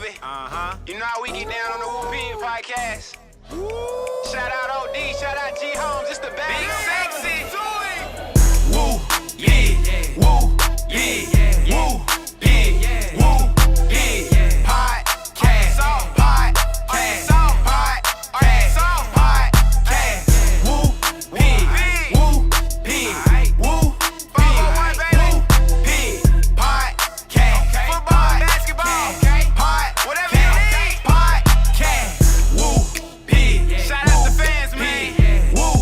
baby. You know how we get down on the Woo Pinion podcast. Shout out OD, shout out G Holmes, it's the bad Big Sexy. Woo, yeah, woo, yeah, woo, yeah, woo, yeah, podcast, woo, pig, woo, pig, woo, pig, podcast, football, basketball, whatever you need, podcast, woo, pig, shout out the fans, man, woo,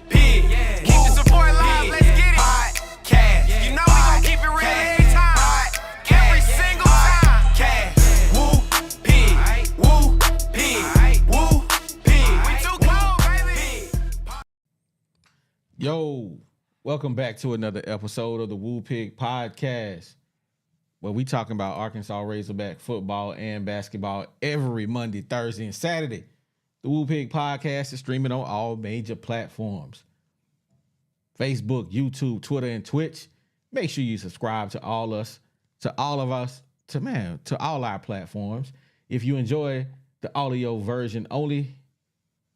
pig, keep the support live, let's get it, podcast, you know we gon' keep it real every time, every single time, woo, pig, woo, pig, woo, pig, we too cold, baby. Yo, welcome back to another episode of the Woo Pig Podcast, where we talking about Arkansas Razorback football and basketball every Monday, Thursday, and Saturday. The Woo Pig Podcast is streaming on all major platforms: Facebook, YouTube, Twitter, and Twitch. Make sure you subscribe to all our platforms. If you enjoy the audio version only,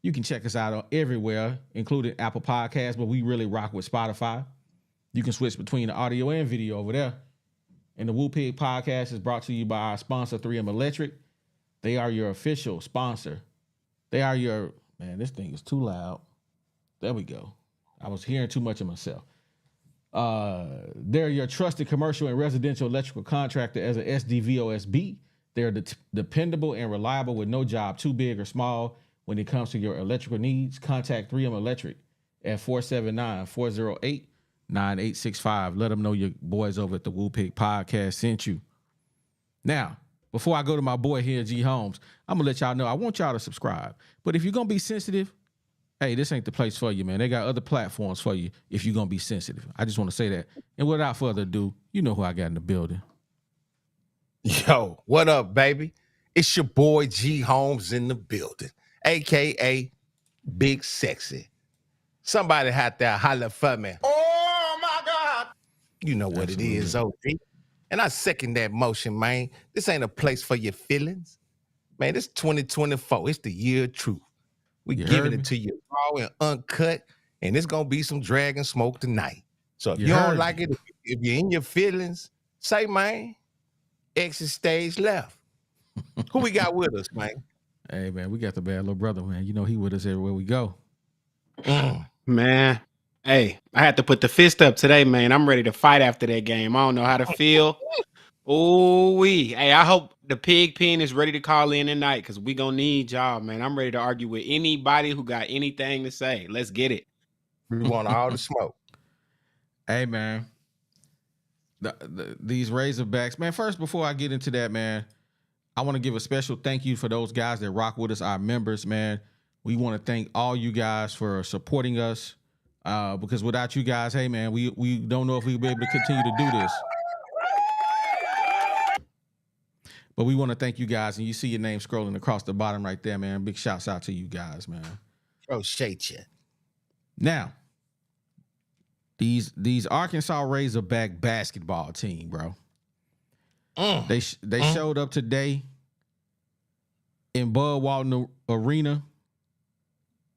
you can check us out on everywhere, including Apple Podcasts, but we really rock with Spotify. You can switch between the audio and video over there. And the Woo Pig Podcast is brought to you by our sponsor, 3M Electric. They are your official sponsor. They are your, man, this thing is too loud. There we go. I was hearing too much of myself. They're your trusted commercial and residential electrical contractor as a SDVOSB. They're dependable and reliable with no job too big or small. When it comes to your electrical needs, contact 3M Electric at 479-408-9865. Let them know your boys over at the Woo Pig Podcast sent you. Now, before I go to my boy here, G Holmes, I'm going to let y'all know I want y'all to subscribe. But if you're going to be sensitive, hey, this ain't the place for you, man. They got other platforms for you if you're going to be sensitive. I just want to say that. And without further ado, you know who I got in the building. Yo, what up, baby? It's your boy G Holmes in the building, a.k.a. Big Sexy. Somebody had to holler for me. Oh, my God. You know what Absolutely. it is, OD. And I second that motion, man. This ain't a place for your feelings. Man, this 2024. It's the year of truth. We You giving heard it me? to you raw and uncut, and it's going to be some dragon smoke tonight. So if You you heard don't like me. it, if you're in your feelings, say, man, exit stage left. Who we got with us, man? Hey, man, we got the bad little brother, man. You know he with us everywhere we go. Man, hey, I had to put the fist up today, man. I'm ready to fight after that game. I don't know how to feel. Ooh-wee. Hey, I hope the pig pen is ready to call in tonight because we gonna need y'all, man. I'm ready to argue with anybody who got anything to say. Let's get it. We want all the smoke. Hey, man, these Razorbacks, man. First, before I get into that, man, I want to give a special thank you for those guys that rock with us, our members, man. We want to thank all you guys for supporting us because without you guys, hey, man, we don't know if we'll be able to continue to do this. But we want to thank you guys, and you see your name scrolling across the bottom right there, man. Big shouts out to you guys, man. Appreciate you. Now, these Arkansas Razorback basketball team, bro. They showed up today in Bud Walton Arena,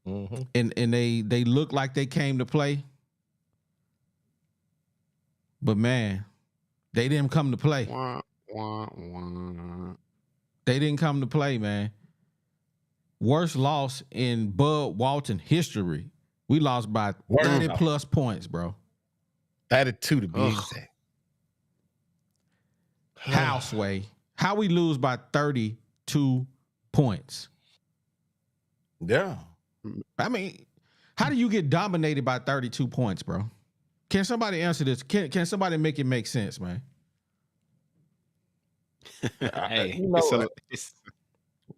and they look like they came to play. But man, they didn't come to play. Wah, wah, wah. They didn't come to play, man. Worst loss in Bud Walton history. We lost by 30 plus points, bro. 32 to be exact. Houseway. How we lose by 32 points? Yeah. I mean, how do you get dominated by 32 points, bro? Can somebody answer this? Can somebody make it make sense, man? Hey, You know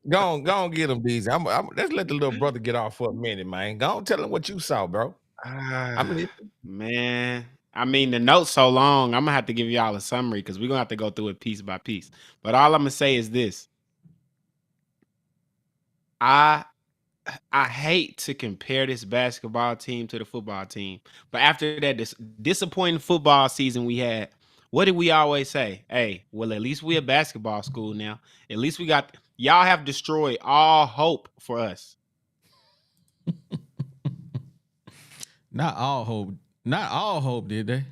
Go on, get him these. Let's let the little brother get off for a minute, man. Go on, tell him what you saw, bro. man. I mean, the note's so long, I'm gonna have to give y'all a summary because we're gonna have to go through it piece by piece. But all I'm gonna say is this: I hate to compare this basketball team to the football team, but after that disappointing football season we had, what did we always say? Hey, well, at least we a basketball school now. At least we got y'all have destroyed all hope for us. Not all hope, did they?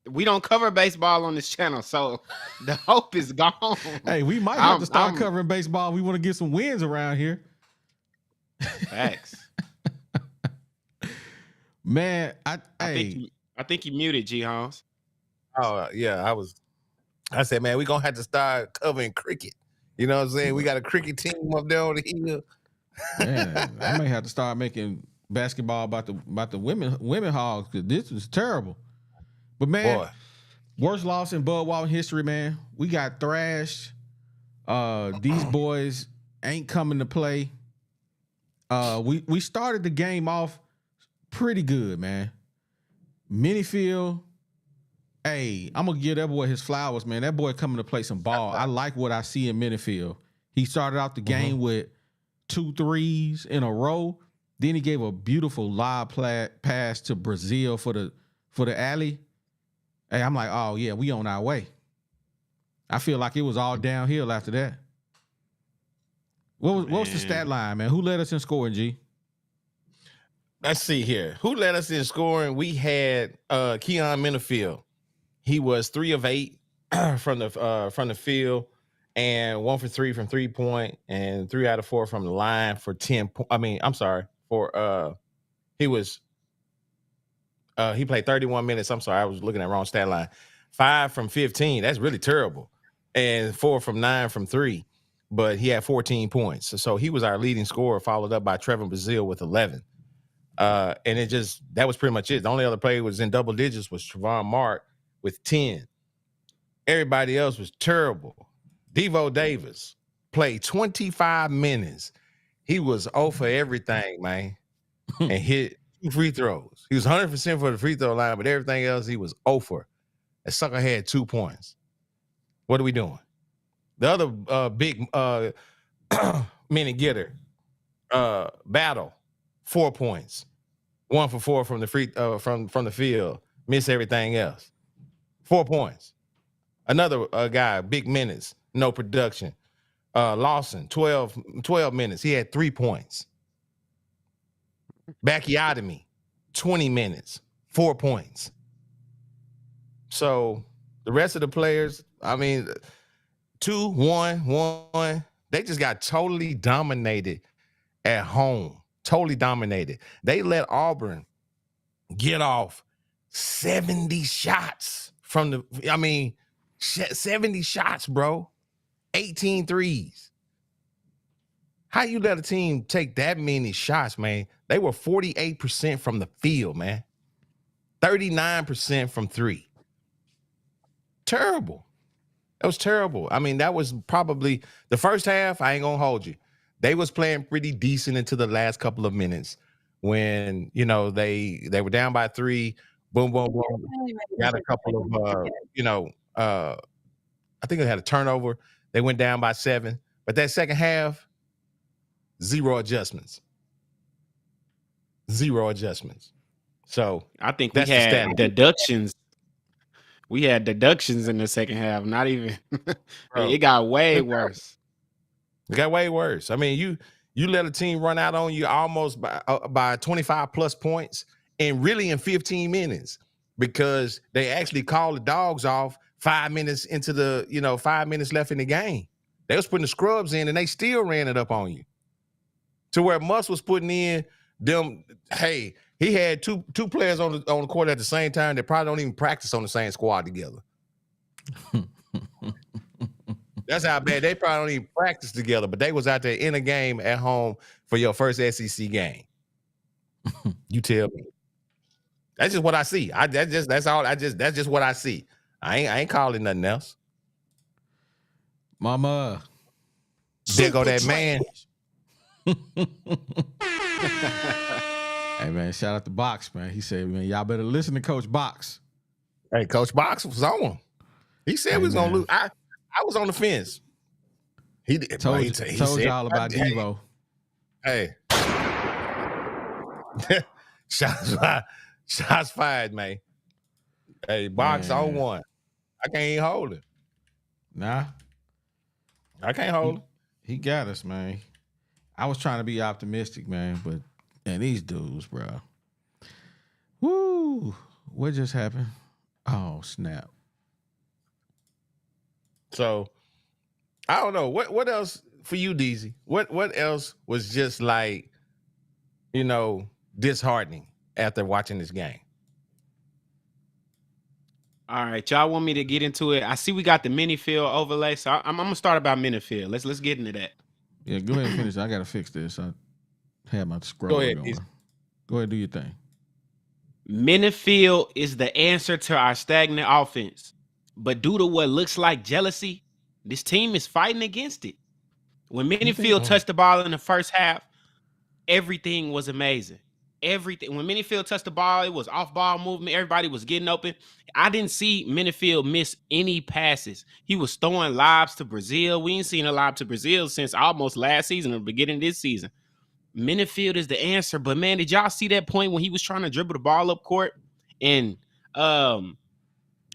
We don't cover baseball on this channel, so the hope is gone. Hey, we might have to start covering baseball. We want to get some wins around here. Facts. Man, I think you muted, G Holmes. Oh yeah, I said, man, we're gonna have to start covering cricket. You know what I'm saying? We got a cricket team up there on the hill. Man, I may have to start making basketball about the women hogs, because this is terrible. But man, Boy. Worst loss in Bud Walton history, man. We got thrashed. These boys ain't coming to play. We started the game off pretty good, man. Minifield, hey, I'm gonna give that boy his flowers, man. That boy coming to play some ball. I like what I see in Minifield. He started out the game with 2 threes in a row. Then he gave a beautiful lob pass to Brazile for the alley. Hey, I'm like, oh yeah, we on our way. I feel like it was all downhill after that. What was the stat line, man? Who led us in scoring, G? Let's see here. Who led us in scoring? We had Keon Minifield. He was 3 of 8 from the field, and 1 for 3 from 3-point, and 3 out of 4 from the line for 10. He played 31 minutes. I'm sorry, I was looking at the wrong stat line. 5 from 15. That's really terrible. And 4 from 9 from 3. But he had 14 points. So he was our leading scorer, followed up by Trevor Brazile with 11. And that was pretty much it. The only other player was in double digits was Trevon Mark with 10. Everybody else was terrible. Devo Davis played 25 minutes. He was 0 for everything, man, and hit 2 free throws. He was 100% for the free throw line, but everything else he was 0 for. That sucker had 2 points. What are we doing? The other big minute getter, Battle, 4 points, 1 for 4 from the from the field, miss everything else, 4 points. Another guy, big minutes, no production. Lawson, 12 minutes, he had 3 points. Bacchiotomy, 20 minutes, 4 points. So the rest of the players, I mean, 2, 1, 1, they just got totally dominated at home. Totally dominated. They let Auburn get off 70 shots from 70 shots, bro. 18 threes. How you let a team take that many shots, man? They were 48% from the field, man. 39% from 3. Terrible. That was terrible. I mean, that was probably the first half. I ain't gonna hold you. They was playing pretty decent into the last couple of minutes when, you know, they were down by 3. Boom, boom, boom. Got a couple of, I think they had a turnover. They went down by 7. But that second half, 0 adjustments. 0 adjustments. So I think we had deductions. We had deductions in the second half. Not even. It got way worse. It got way worse. I mean, you let a team run out on you almost by 25 plus points, and really in 15 minutes, because they actually called the dogs off 5 minutes into the 5 minutes left in the game. They was putting the scrubs in, and they still ran it up on you. To where Muss was putting in them. Hey, he had two players on the court at the same time that probably don't even practice on the same squad together. That's how bad they probably don't even practice together, but they was out there in a game at home for your first SEC game. You tell me. That's just what I see. That's just what I see. I ain't calling nothing else. Mama. There go that man. Hey man, shout out to Box, man. He said, man, y'all better listen to Coach Box. Hey, Coach Box was on. He said we was gonna lose. I was on the fence. He did. Told said, y'all about Devo. Hey. Shots fired, man. Hey, box Man. 01. I can't even hold it. Nah, I can't hold it. he got us, man. I was trying to be optimistic, man, but man, these dudes, bro. Woo! What just happened? Oh, snap. So I don't know. What else for you, DZ? What else was just like, disheartening after watching this game? All right, y'all want me to get into it? I see we got the mini-field overlay, so I'm gonna start about mini-field. Let's get into that. Yeah, go ahead and finish. I gotta fix this. I had my scroll Go ahead, going. DZ. Go ahead, do your thing. Minifield is the answer to our stagnant offense. But due to what looks like jealousy, this team is fighting against it. When Minifield touched the ball in the first half, everything was amazing. Everything. When Minifield touched the ball, it was off-ball movement. Everybody was getting open. I didn't see Minifield miss any passes. He was throwing lobs to Brazile. We ain't seen a lob to Brazile since almost last season or beginning of this season. Minifield is the answer. But, man, did y'all see that point when he was trying to dribble the ball up court? And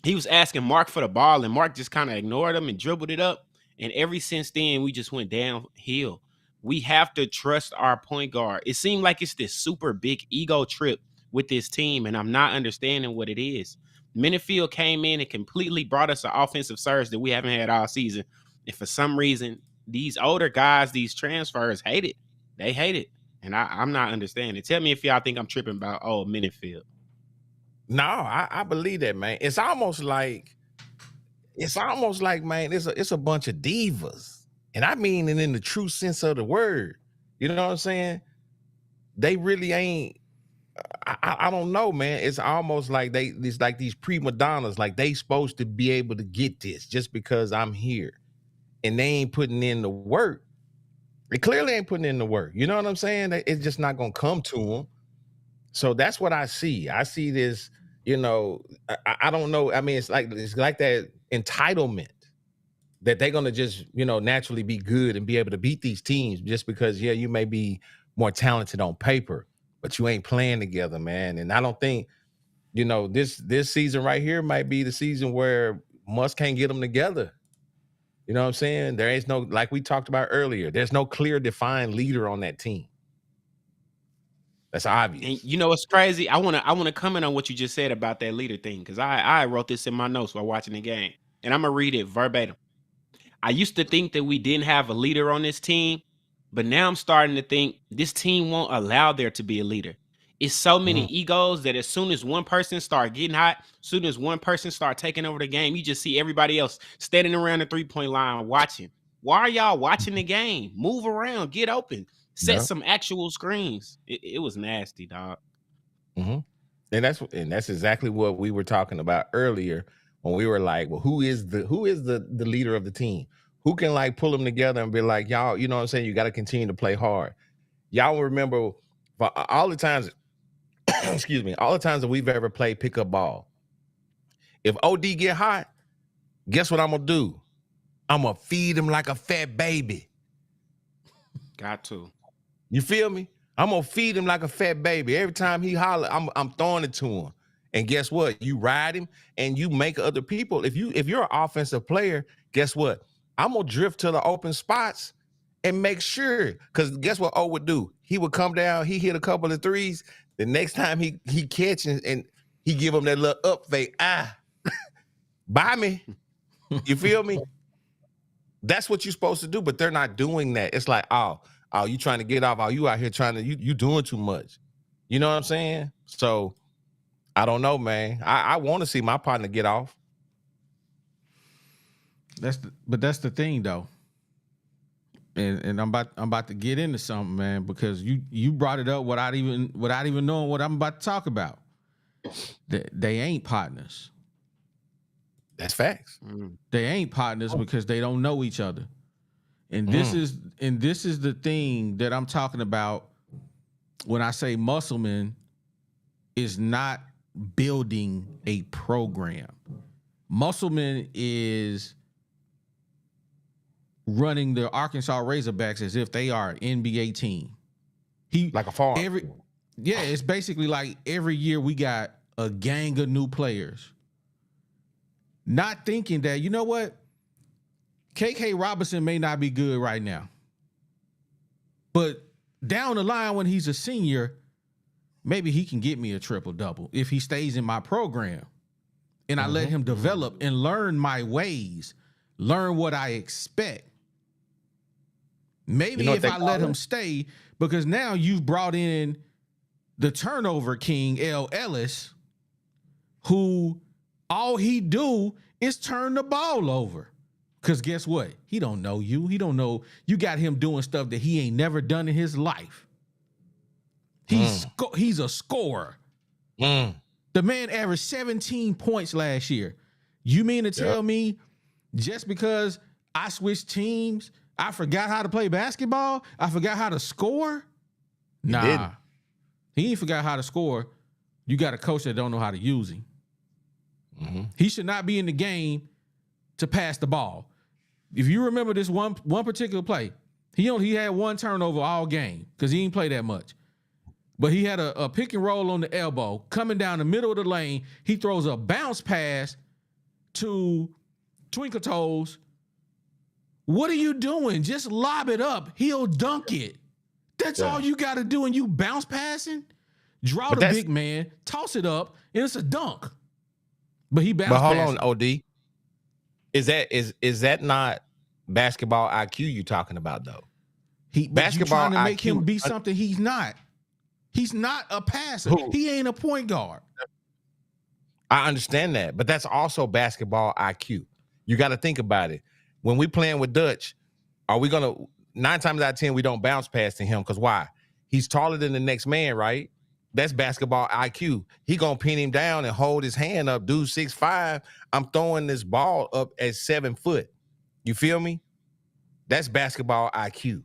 he was asking Mark for the ball, and Mark just kind of ignored him and dribbled it up. And ever since then, we just went downhill. We have to trust our point guard. It seemed like it's this super big ego trip with this team, and I'm not understanding what it is. Minifield came in and completely brought us an offensive surge that we haven't had all season. And for some reason, these older guys, these transfers, hate it. They hate it. And I'm not understanding. Tell me if y'all think I'm tripping about Minifield. No, I believe that, man. It's almost like, man, it's a bunch of divas. And I mean it in the true sense of the word. You know what I'm saying? They really ain't, I don't know, man. It's almost like it's like these prima donnas, like they supposed to be able to get this just because I'm here. And they ain't putting in the work. They clearly ain't putting in the work. You know what I'm saying? It's just not going to come to them. So that's what I see. I see this, I don't know. I mean, it's like that entitlement that they're going to just, naturally be good and be able to beat these teams just because, you may be more talented on paper, but you ain't playing together, man. And I don't think, this season right here might be the season where Musk can't get them together. You know what I'm saying? There is no, like we talked about earlier, there's no clear defined leader on that team. That's obvious. And you know what's crazy? I wanna comment on what you just said about that leader thing, because I wrote this in my notes while watching the game, and I'm gonna read it verbatim. I used to think that we didn't have a leader on this team, but now I'm starting to think this team won't allow there to be a leader. It's so many egos that as soon as one person start getting hot, as soon as one person start taking over the game, you just see everybody else standing around the three-point line watching. Why are y'all watching the game? Move around, get open, set some actual screens. It was nasty, dog. Mm-hmm. And that's exactly what we were talking about earlier when we were like, well, who is the leader of the team? Who can like pull them together and be like, y'all, you know what I'm saying? You got to continue to play hard. Y'all remember for all the times, excuse me, all the times that we've ever played pickup ball. If OD get hot, guess what I'm gonna do? I'm gonna feed him like a fat baby. Got to. You feel me? I'm gonna feed him like a fat baby. Every time he holler, I'm throwing it to him. And guess what? You ride him and you make other people. If you're an offensive player, guess what? I'm gonna drift to the open spots and make sure. Because guess what O would do? He would come down, he hit a couple of threes. The next time he catches and he give him that little up fake, buy me. You feel me? That's what you're supposed to do, but they're not doing that. It's like, oh, you trying to get off? Oh, you out here trying to, you doing too much. You know what I'm saying? So I don't know, man. I want to see my partner get off. But that's the thing, though. And I'm about to get into something, man, because you brought it up without even knowing what I'm about to talk about. They ain't partners. That's facts. They ain't partners because they don't know each other. And this is the thing that I'm talking about when I say Musselman is not building a program. Musselman is running the Arkansas Razorbacks as if they are an NBA team. Like a farm. It's basically like every year we got a gang of new players. not thinking that, you know what? KK Robinson may not be good right now. But down the line when he's a senior, maybe he can get me a triple-double if he stays in my program. And I let him develop and learn my ways, learn what I expect. Maybe if I let him stay, because now you've brought in the turnover king, Ellis, who all he do is turn the ball over. Because guess what? He don't know you. He don't know. You got him doing stuff that he ain't never done in his life. He's a scorer. The man averaged 17 points last year. You mean to tell me just because I switched teams, I forgot how to play basketball? I forgot how to score? Nah. He ain't forgot how to score. You got a coach that don't know how to use him. He should not be in the game to pass the ball. If you remember this one particular play, he had one turnover all game because he didn't play that much. But he had a pick and roll on the elbow coming down the middle of the lane. He throws a bounce pass to Twinkle Toes. What are you doing? Just lob it up. He'll dunk it. That's all you got to do. And you bounce passing, draw the big man, toss it up, and it's a dunk. But he bounced. But hold on, OD. Is that not basketball IQ you talking about though? Basketball trying to make him be something he's not. He's not a passer. He ain't a point guard. I understand that, but that's also basketball IQ. You got to think about it. When we playing with Dutch, are we gonna 9 times out of 10 we don't bounce past to him? Because why? He's taller than the next man, right? That's basketball IQ. He gonna pin him down and hold his hand up. Dude, 6'5". I'm throwing this ball up at 7 foot. You feel me? That's basketball IQ.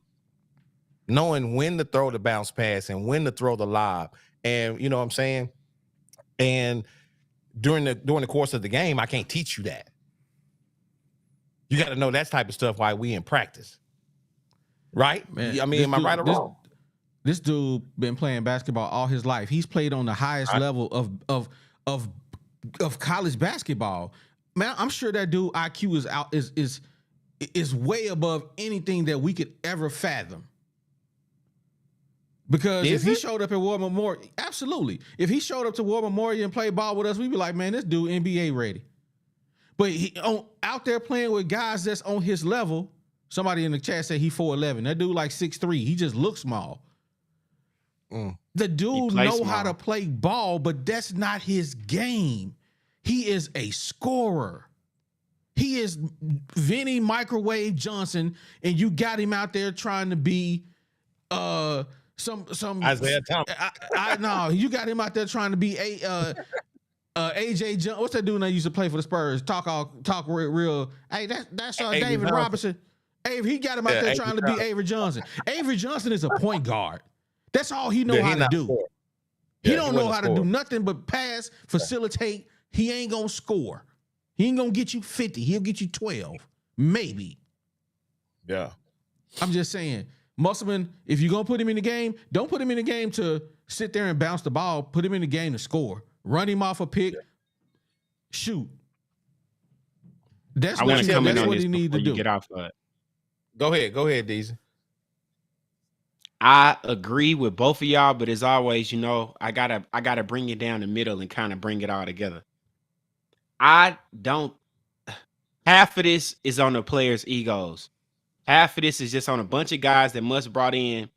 Knowing when to throw the bounce pass and when to throw the lob. And you know what I'm saying? And during the course of the game, I can't teach you that. You got to know that type of stuff while we in practice. Right? Man, I mean, am I right or wrong? This dude been playing basketball all his life. He's played on the highest level of college basketball. Man, I'm sure that dude IQ is way above anything that we could ever fathom. Because if he showed up at War Memorial, absolutely. If he showed up to War Memorial and played ball with us, we'd be like, man, this dude NBA ready. But out there playing with guys that's on his level. Somebody in the chat said he 4'11". That dude like 6'3". He just looks small. The dude know how to play ball, but that's not his game. He is a scorer. He is Vinny Microwave Johnson, and you got him out there trying to be some Isaiah Thomas. No, you got him out there trying to be AJ Johnson. What's that dude that used to play for the Spurs? Talk real. Hey, that's David Robinson. Avery, he got him out there trying to be Avery Johnson. Avery Johnson is a point guard. That's all he know how to do. He don't know how to do nothing but pass, facilitate. He ain't gonna score. He ain't gonna get you 50. He'll get you 12, maybe. Yeah. I'm just saying, Musselman, if you're gonna put him in the game, don't put him in the game to sit there and bounce the ball. Put him in the game to score. Run him off a pick. Shoot. That's what he need to do. Get off of it. Go ahead, Deezy. I agree with both of y'all, but as always, you know, I gotta bring it down the middle and kind of bring it all together. Half of this is on the players' egos. Half of this is just on a bunch of guys that Muss brought in,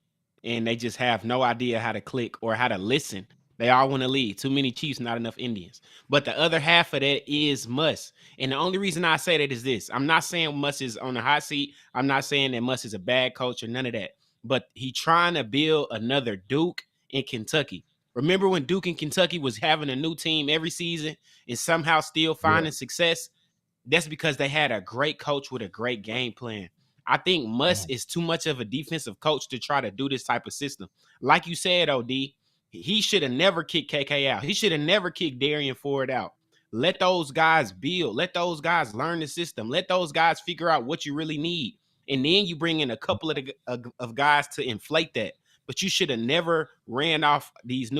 and they just have no idea how to click or how to listen. They all want to lead. Too many Chiefs, not enough Indians. But the other half of that is Muss. And the only reason I say that is this. I'm not saying Muss is on the hot seat. I'm not saying that Muss is a bad coach or none of that. But he trying to build another Duke in Kentucky. Remember when Duke in Kentucky was having a new team every season and somehow still finding success? That's because they had a great coach with a great game plan. I think Muss is too much of a defensive coach to try to do this type of system. Like you said, OD, he should have never kicked KK out. He should have never kicked Darian Ford out. Let those guys build. Let those guys learn the system. Let those guys figure out what you really need. And then you bring in a couple of guys to inflate that. but you should have never ran off these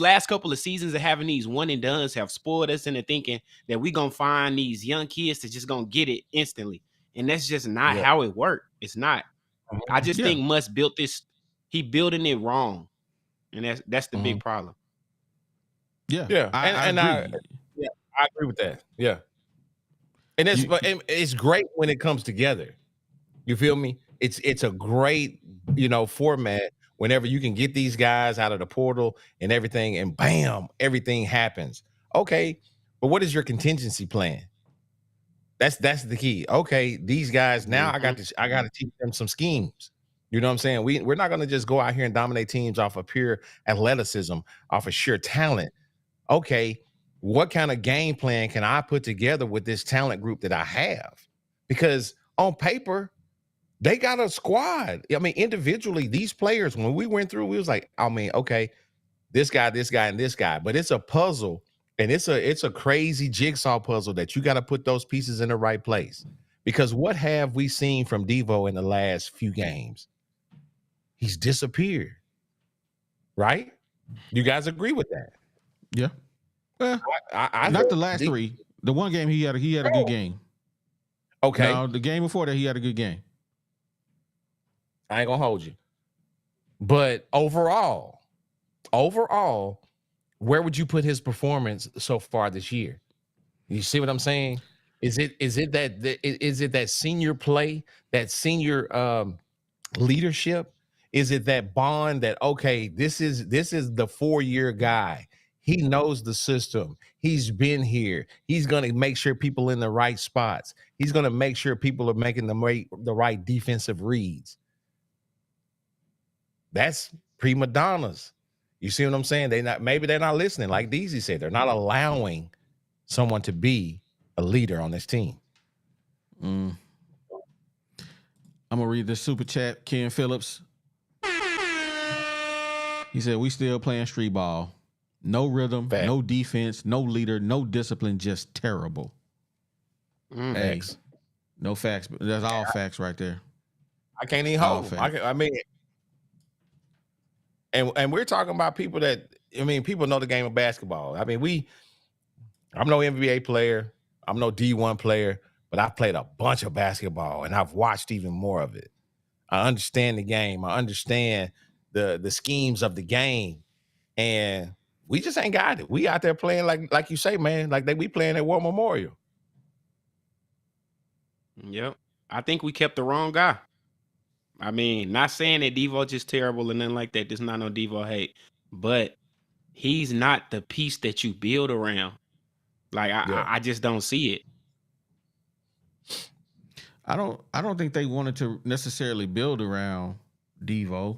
last couple of seasons of having these one and dones have spoiled us into thinking that we gonna find these young kids that just gonna get it instantly. And that's just not how it worked. It's not. I just think Musk built this, he building it wrong. And that's the big problem. Yeah. I agree with that. Yeah. And it's great when it comes together. You feel me? It's a great, format whenever you can get these guys out of the portal and everything, and bam, everything happens. Okay, but what is your contingency plan? That's the key. Okay, these guys now I got to teach them some schemes. You know what I'm saying? We're not going to just go out here and dominate teams off of pure athleticism, off of sheer talent. Okay, what kind of game plan can I put together with this talent group that I have? Because on paper, they got a squad. I mean, individually, these players, when we went through, we was like, okay, this guy, and this guy. But it's a puzzle, and it's a crazy jigsaw puzzle that you got to put those pieces in the right place. Because what have we seen from Devo in the last few games? He's disappeared. Right? You guys agree with that? Yeah. Well, I not the last three. The one game he had a good game. Okay. Now, the game before that, he had a good game. I ain't gonna hold you. But overall, where would you put his performance so far this year? You see what I'm saying? Is it that senior play, that senior leadership? Is it that bond that, okay, this is the 4-year guy. He knows the system. He's been here. He's going to make sure people in the right spots. He's going to make sure people are making the right defensive reads. That's prima donnas. You see what I'm saying? Maybe they're not listening. Like Deezy said, they're not allowing someone to be a leader on this team. I'm gonna read this super chat. Ken Phillips. He said, "We still playing street ball. No rhythm, no defense, no leader, no discipline, just terrible." Facts. No facts, but that's all facts right there. I can't even hold them. I mean, and we're talking about people that, people know the game of basketball. I mean, I'm no NBA player. I'm no D1 player, but I've played a bunch of basketball and I've watched even more of it. I understand the game. I understand the schemes of the game, and we just ain't got it. We out there playing like you say, man, like we playing at War Memorial. Yep. I think we kept the wrong guy. I mean, not saying that Devo just terrible and nothing like that. There's not no Devo hate, but he's not the piece that you build around. Like I just don't see it. I don't think they wanted to necessarily build around Devo.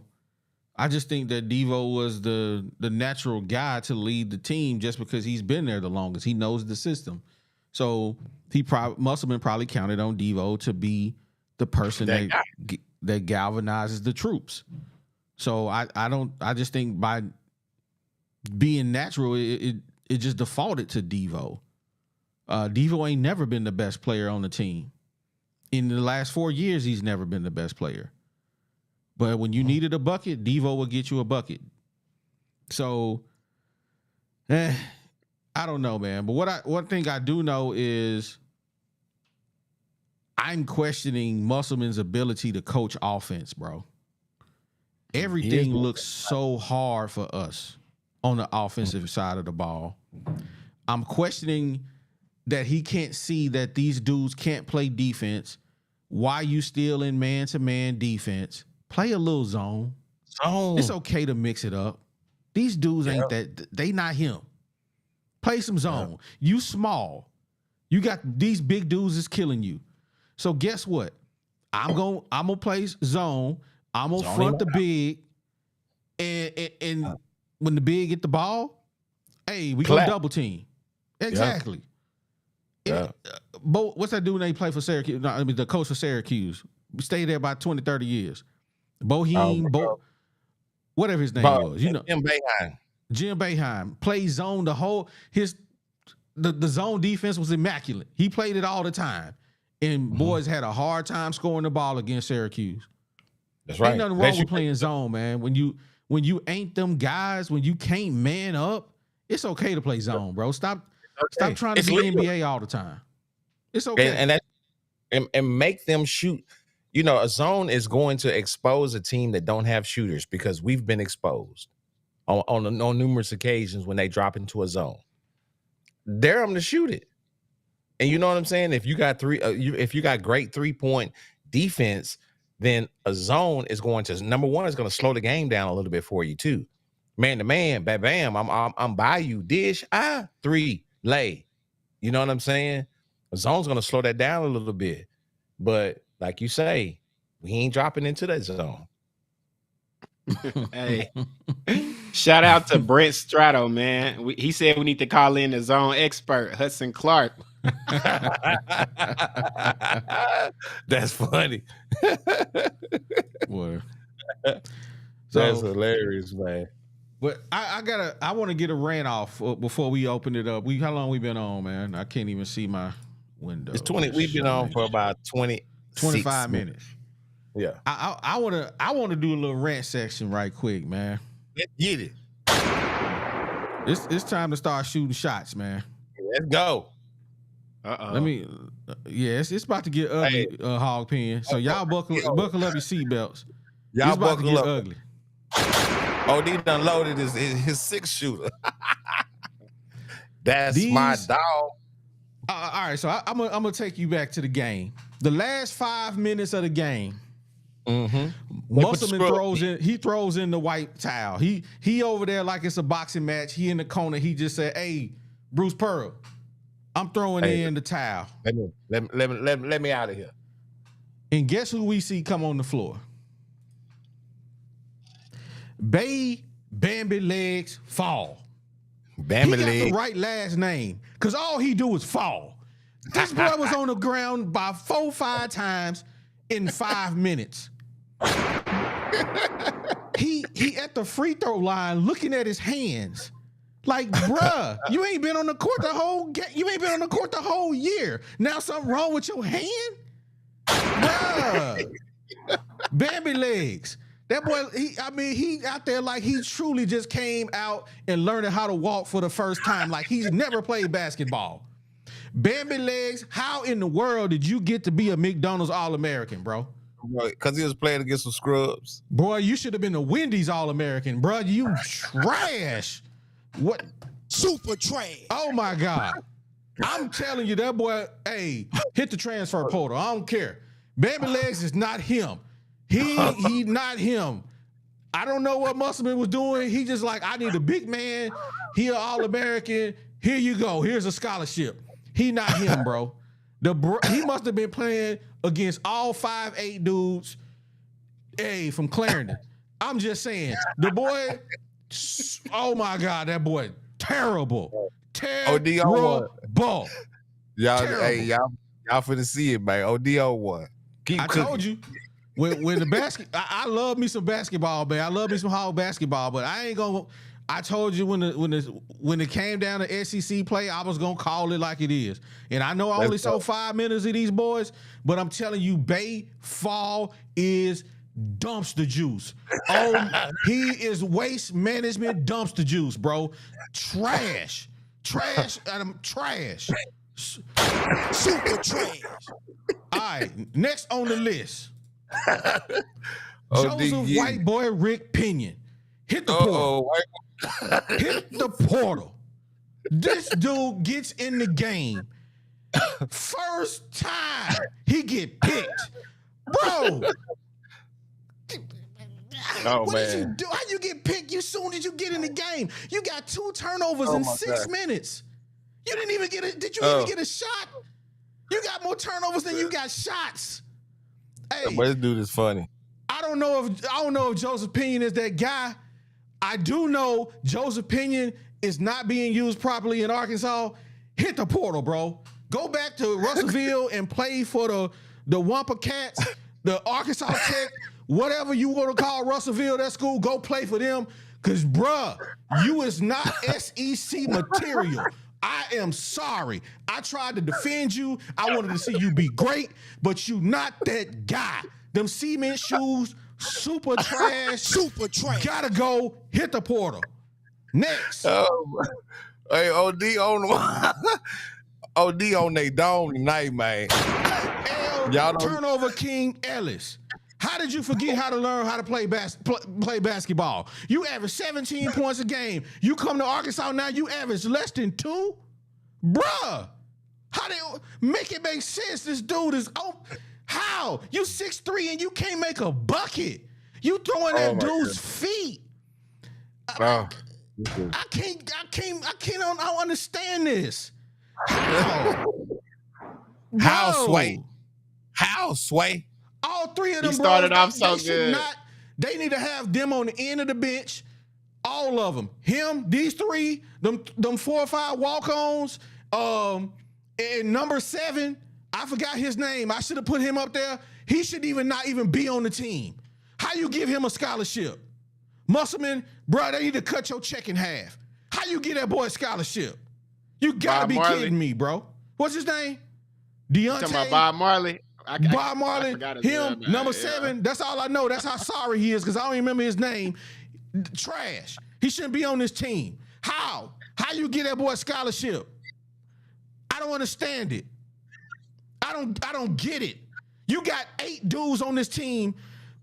I just think that Devo was the natural guy to lead the team just because he's been there the longest. He knows the system. So Musselman probably counted on Devo to be the person that galvanizes the troops. So I just think by being natural, it just defaulted to Devo. Devo ain't never been the best player on the team. In the last 4 years, he's never been the best player. But when you needed a bucket, Devo will get you a bucket. So, I don't know, man. But one thing I do know is I'm questioning Musselman's ability to coach offense, bro. Everything looks so hard for us on the offensive side of the ball. I'm questioning that he can't see that these dudes can't play defense. Why you still in man-to-man defense? Play a little zone. It's okay to mix it up. These dudes ain't that. They not him. Play some zone. You small. You got these big dudes is killing you. So guess what? I'm gonna play zone. I'm gonna front the big, and when the big get the ball, hey, we gonna double team. Exactly. Yeah. But what's that dude when they play for Syracuse? No, I mean the coach for Syracuse. We stayed there about 20, 30 years. Whatever his name was, Jim Boeheim played zone the whole the zone defense was immaculate. He played it all the time, and boys had a hard time scoring the ball against Syracuse. That's right. Ain't nothing wrong with playing zone, man. When you ain't them guys, when you can't man up, it's okay to play zone, bro. Stop trying to be NBA all the time. It's okay. And make them shoot. You know, a zone is going to expose a team that don't have shooters because we've been exposed on numerous occasions when they drop into a zone. Dare them to shoot it. And you know what I'm saying? If you got if you got great 3-point defense, then a zone is going to, number one, is going to slow the game down a little bit for you too. Man to man, bam, bam, I'm by you, dish, 3, lay. You know what I'm saying? A zone's going to slow that down a little bit. But like you say, we ain't dropping into that zone. Hey, shout out to Brent Strato, man. He said we need to call in the zone expert, Hudson Clark. That's funny. Boy. That's hilarious, man. But I want to get a rant off before we open it up. How long we been on, man? I can't even see my window. It's 20. We've been on for about 25 minutes. Yeah. I want to do a little rant section right quick, man. Let's get it. It's time to start shooting shots, man. Let's go. Let me. It's about to get ugly, Hog Pen. So y'all buckle up your seatbelts. Y'all it's about to buckle get up. ugly. He done loaded his 6-shooter. That's my dog. All right, so I'm gonna take you back to the game. The last 5 minutes of the game. Musselman throws in the white towel. He over there like it's a boxing match. He in the corner. He just said, "Hey, Bruce Pearl, I'm throwing in the towel." Let me out of here. And guess who we see come on the floor? Bambi Legs Fall. Bambi He got Legs. the right last name because all he do is fall. This boy was on the ground by 4-5 times in 5 minutes. He at the free throw line looking at his hands. Like, bruh, you ain't been on the court the whole game. You ain't been on the court the whole year. Now something wrong with your hand? Bruh. Bambi Legs. That boy, he out there like he truly just came out and learning how to walk for the first time. Like he's never played basketball. Bambi Legs, how in the world did you get to be a McDonald's All-American, bro? Because he was playing against some scrubs. Boy, you should have been a Wendy's All-American, bro. You trash. What? Super trash. Oh, my God. I'm telling you, that boy, hey, hit the transfer portal. I don't care. Bambi Legs is not him. He not him. I don't know what Musselman was doing. He just like, I need a big man. He an All-American. Here you go. Here's a scholarship. He not him, bro. He must have been playing against all 5'8" dudes, from Clarendon. I'm just saying, the boy, oh my God, that boy, terrible. Terrible. Y'all finna see it, man. ODO won. I told you. When the I love me some basketball, man. I love me some Hog basketball, but I ain't gonna. I told you when it came down to SEC play, I was gonna call it like it is. And I know I only saw 5 minutes of these boys, but I'm telling you, Bay Fall is dumpster juice. Oh, he is waste management dumpster juice, bro. Trash. Super trash. All right, next on the list. Joseph White Boy Rick Pinion. Hit the portal. Hit the portal. This dude gets in the game. First time he get picked. Bro. What did you do? How you get picked as soon as you get in the game? You got 2 turnovers in 6 minutes. You didn't even get did you even get a shot? You got more turnovers than you got shots. Hey, but this dude is funny. I don't know if Joseph Pinion is that guy. I do know Joseph Pinion is not being used properly in Arkansas. Hit the portal, bro. Go back to Russellville and play for the Wampa Cats, the Arkansas Tech, whatever you want to call Russellville, that school. Go play for them, cause bruh, you is not SEC material. I am sorry. I tried to defend you. I wanted to see you be great, but you not that guy. Them cement shoes super trash. Gotta go hit the portal. Next. Hey, OD on OD on they dome tonight, man. Y'all turnover king Ellis. How did you forget how to learn how to play basketball? You average 17 points a game. You come to Arkansas now, you average less than 2? Bruh. How they make it make sense? This dude is how? You 6'3" and you can't make a bucket. You throwing at dude's feet. I don't understand this. How Sway? How Sway? All three of them started off so good. They need to have them on the end of the bench. All of them. Him, these three, them 4 or 5 walk-ons. And number 7, I forgot his name. I should have put him up there. He should not even be on the team. How you give him a scholarship? Musselman, bro, they need to cut your check in half. How you get that boy a scholarship? You gotta be kidding me, bro. What's his name? Deontay. You talking about Bob Marley? Bob Marley, him, number 7. That's all I know. That's how sorry he is because I don't even remember his name. Trash. He shouldn't be on this team. How? How you get that boy a scholarship? I don't understand it. I don't get it. You got 8 dudes on this team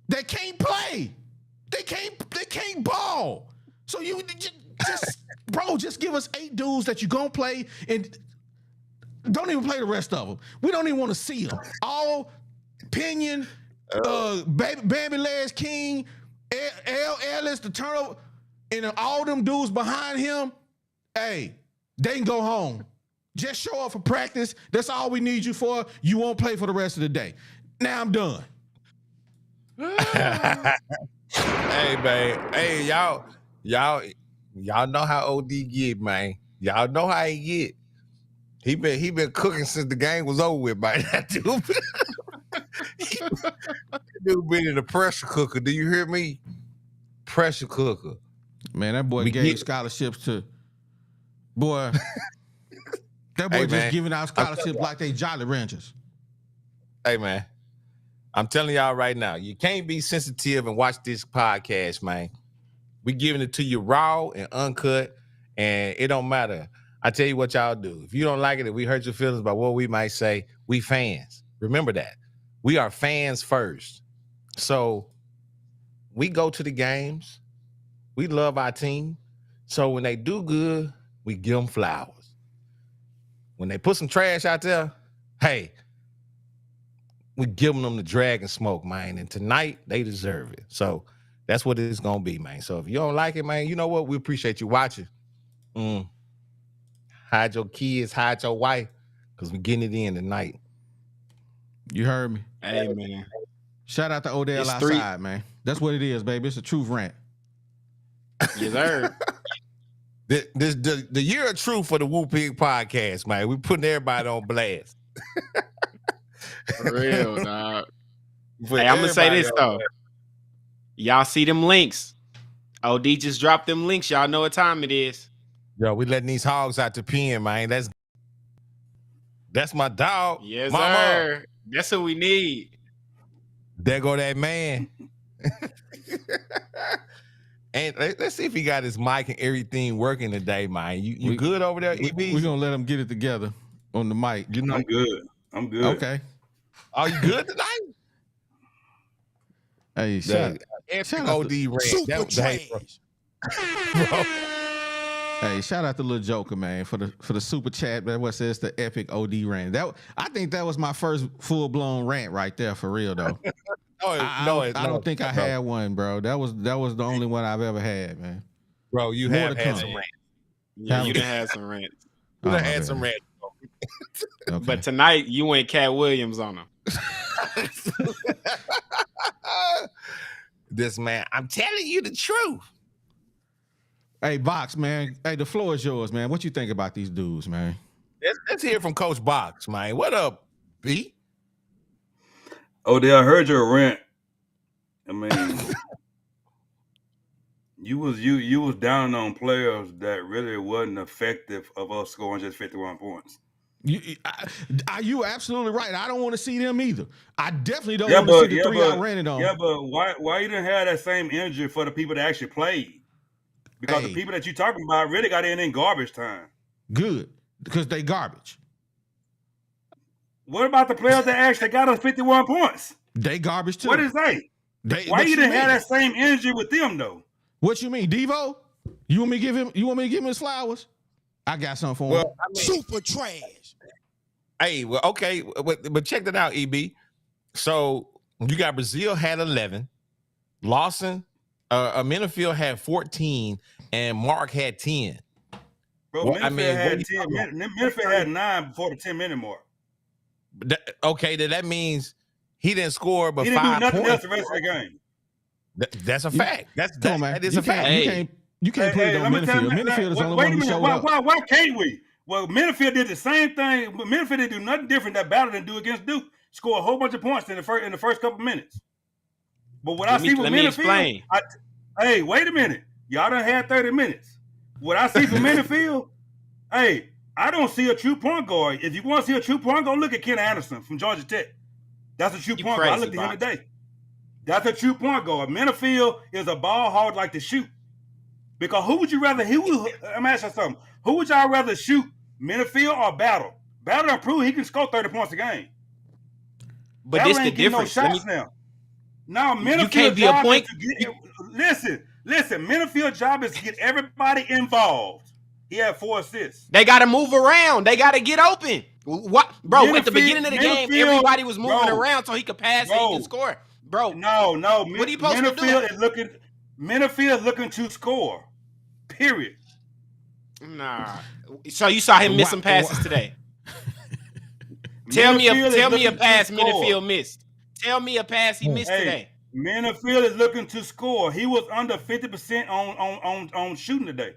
that can't play. They can't ball. So you just give us 8 dudes that you gonna play and don't even play the rest of them. We don't even want to see them. All Pinion, Baby Legs King, Ellis, the turnover, and all them dudes behind him. Hey, they can go home. Just show up for practice. That's all we need you for. You won't play for the rest of the day. Now I'm done. Hey, man. Hey, y'all know how OD get, man. Y'all know how he get. He been cooking since the game was over with, man. That dude been in the pressure cooker. Do you hear me? Pressure cooker. Man, that boy gave scholarships to boy. That boy just giving out scholarships like they Jolly Ranchers. Hey, man. I'm telling y'all right now, you can't be sensitive and watch this podcast, man. We giving it to you raw and uncut, and it don't matter. I tell you what y'all do. If you don't like it, if we hurt your feelings about what we might say, we fans. Remember that. We are fans first. So we go to the games. We love our team. So when they do good, we give them flowers. When they put some trash out there, hey, we giving them the dragon smoke, man. And tonight, they deserve it. So that's what it's going to be, man. So if you don't like it, man, you know what? We appreciate you watching. Hide your kids, hide your wife, because we're getting it in tonight. You heard me. Hey, man. Shout out to Odell outside, man. That's what it is, baby. It's a truth rant. Yes, sir. The year of truth for the Woo Pig podcast, man. We putting everybody on blast. For real, dog. Hey, I'm going to say this, though. Y'all see them links. OD just dropped them links. Y'all know what time it is. Yo, we letting these hogs out the pen, man. That's my dog. Yes, Mama. sir. That's what we need. There go that man. And let's see if he got his mic and everything working today, man. You good over there, EB? We're going to let him get it together on the mic. You know, I'm good. Okay. Are you good tonight? Hey, shout OD Rant. Super trash. Hey, shout out to Lil Joker, man, for the super chat. That what says the epic OD rant. I think that was my first full blown rant right there, for real though. I don't think I had one, bro. That was the only one I've ever had, man. Bro, you have had some rants. Yeah, you done had some rants. You done had some rants. Okay. But tonight you went Cat Williams on him. This man, I'm telling you the truth. Hey, Box, man. Hey, the floor is yours, man. What you think about these dudes, man? Let's hear from Coach Box, man. What up, B? Oh, I heard your rant. I mean, you was down on players that really wasn't effective of us scoring just 51 points. You absolutely right. I don't want to see them either. I definitely don't want to see the 3 I ran it on. Yeah, but why you didn't have that same energy for the people that actually played? Because the people that you talking about really got in garbage time. Good, because they garbage. What about the players that actually got us 51 points? They garbage too. What is they? Why you didn't have that same energy with them though? What you mean, Devo? You want me to give him his flowers? I got something for him. Super trash. Hey, well, okay, but check that out, EB. So you got Brazile had 11, Lawson, Minifield had 14, and Mark had 10. Bro, well, Minifield had 9 before the 10-minute mark. That means he didn't score but 5 points. He didn't do nothing points. else the rest of the game. That's a fact. That is a fact. You can't put it on Minifield. Minifield is the only one who showed up. Why can't we? Well, Minifield did the same thing, but Minifield didn't do nothing different that Battle didn't do against Duke. Score a whole bunch of points in the first couple minutes. But what I see with Minifield, hey, wait a minute. Y'all done had 30 minutes. What I see from Minifield, hey, I don't see a true point guard. If you want to see a true point guard, look at Ken Anderson from Georgia Tech. That's a true point guard. I looked at him today. That's a true point guard. Minifield is a ball hog like to shoot. Because who would you rather? I'm gonna ask you something. Who would y'all rather shoot, Minifield or Battle? Battle done proved he can score 30 points a game. But this the difference. No shots now. No, Minifield you can't be a point. Listen. Minifield's job is to get everybody involved. He had 4 assists. They got to move around. They got to get open. What, bro? At the beginning of the game, everybody was moving around so he could pass and he could score. Bro, no. What are you supposed to do? Minifield is looking to score. Period. Nah. So you saw him miss some passes today. Tell me a pass Minifield missed. Tell me a pass he missed today. Minifield is looking to score. He was under 50% on shooting today.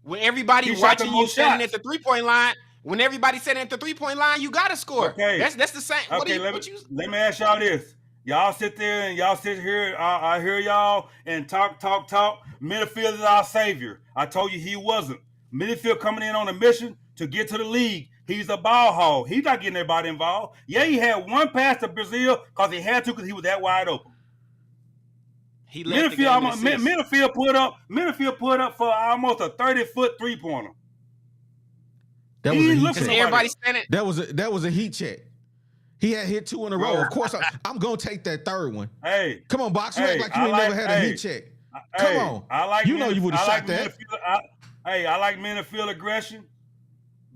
When everybody watching you standing at the 3-point line, you gotta score. Okay. That's the same. Okay, let me ask y'all this. Y'all sit there and y'all sit here. I hear y'all and talk. Minifield is our savior. I told you he wasn't. Minifield coming in on a mission to get to the league. He's a ball hog. He's not getting everybody involved. Yeah, he had one pass to Brazile because he had to because he was that wide open. Minifield put up for almost a 30-foot 3-pointer. That was a heat check. Everybody standing. That was a heat check. He had hit 2 in a row. Of course, I'm gonna take that third one. Hey, come on, Box. You act like you ain't never had a heat check. Come on. You would have shot that. I like Minifield aggression,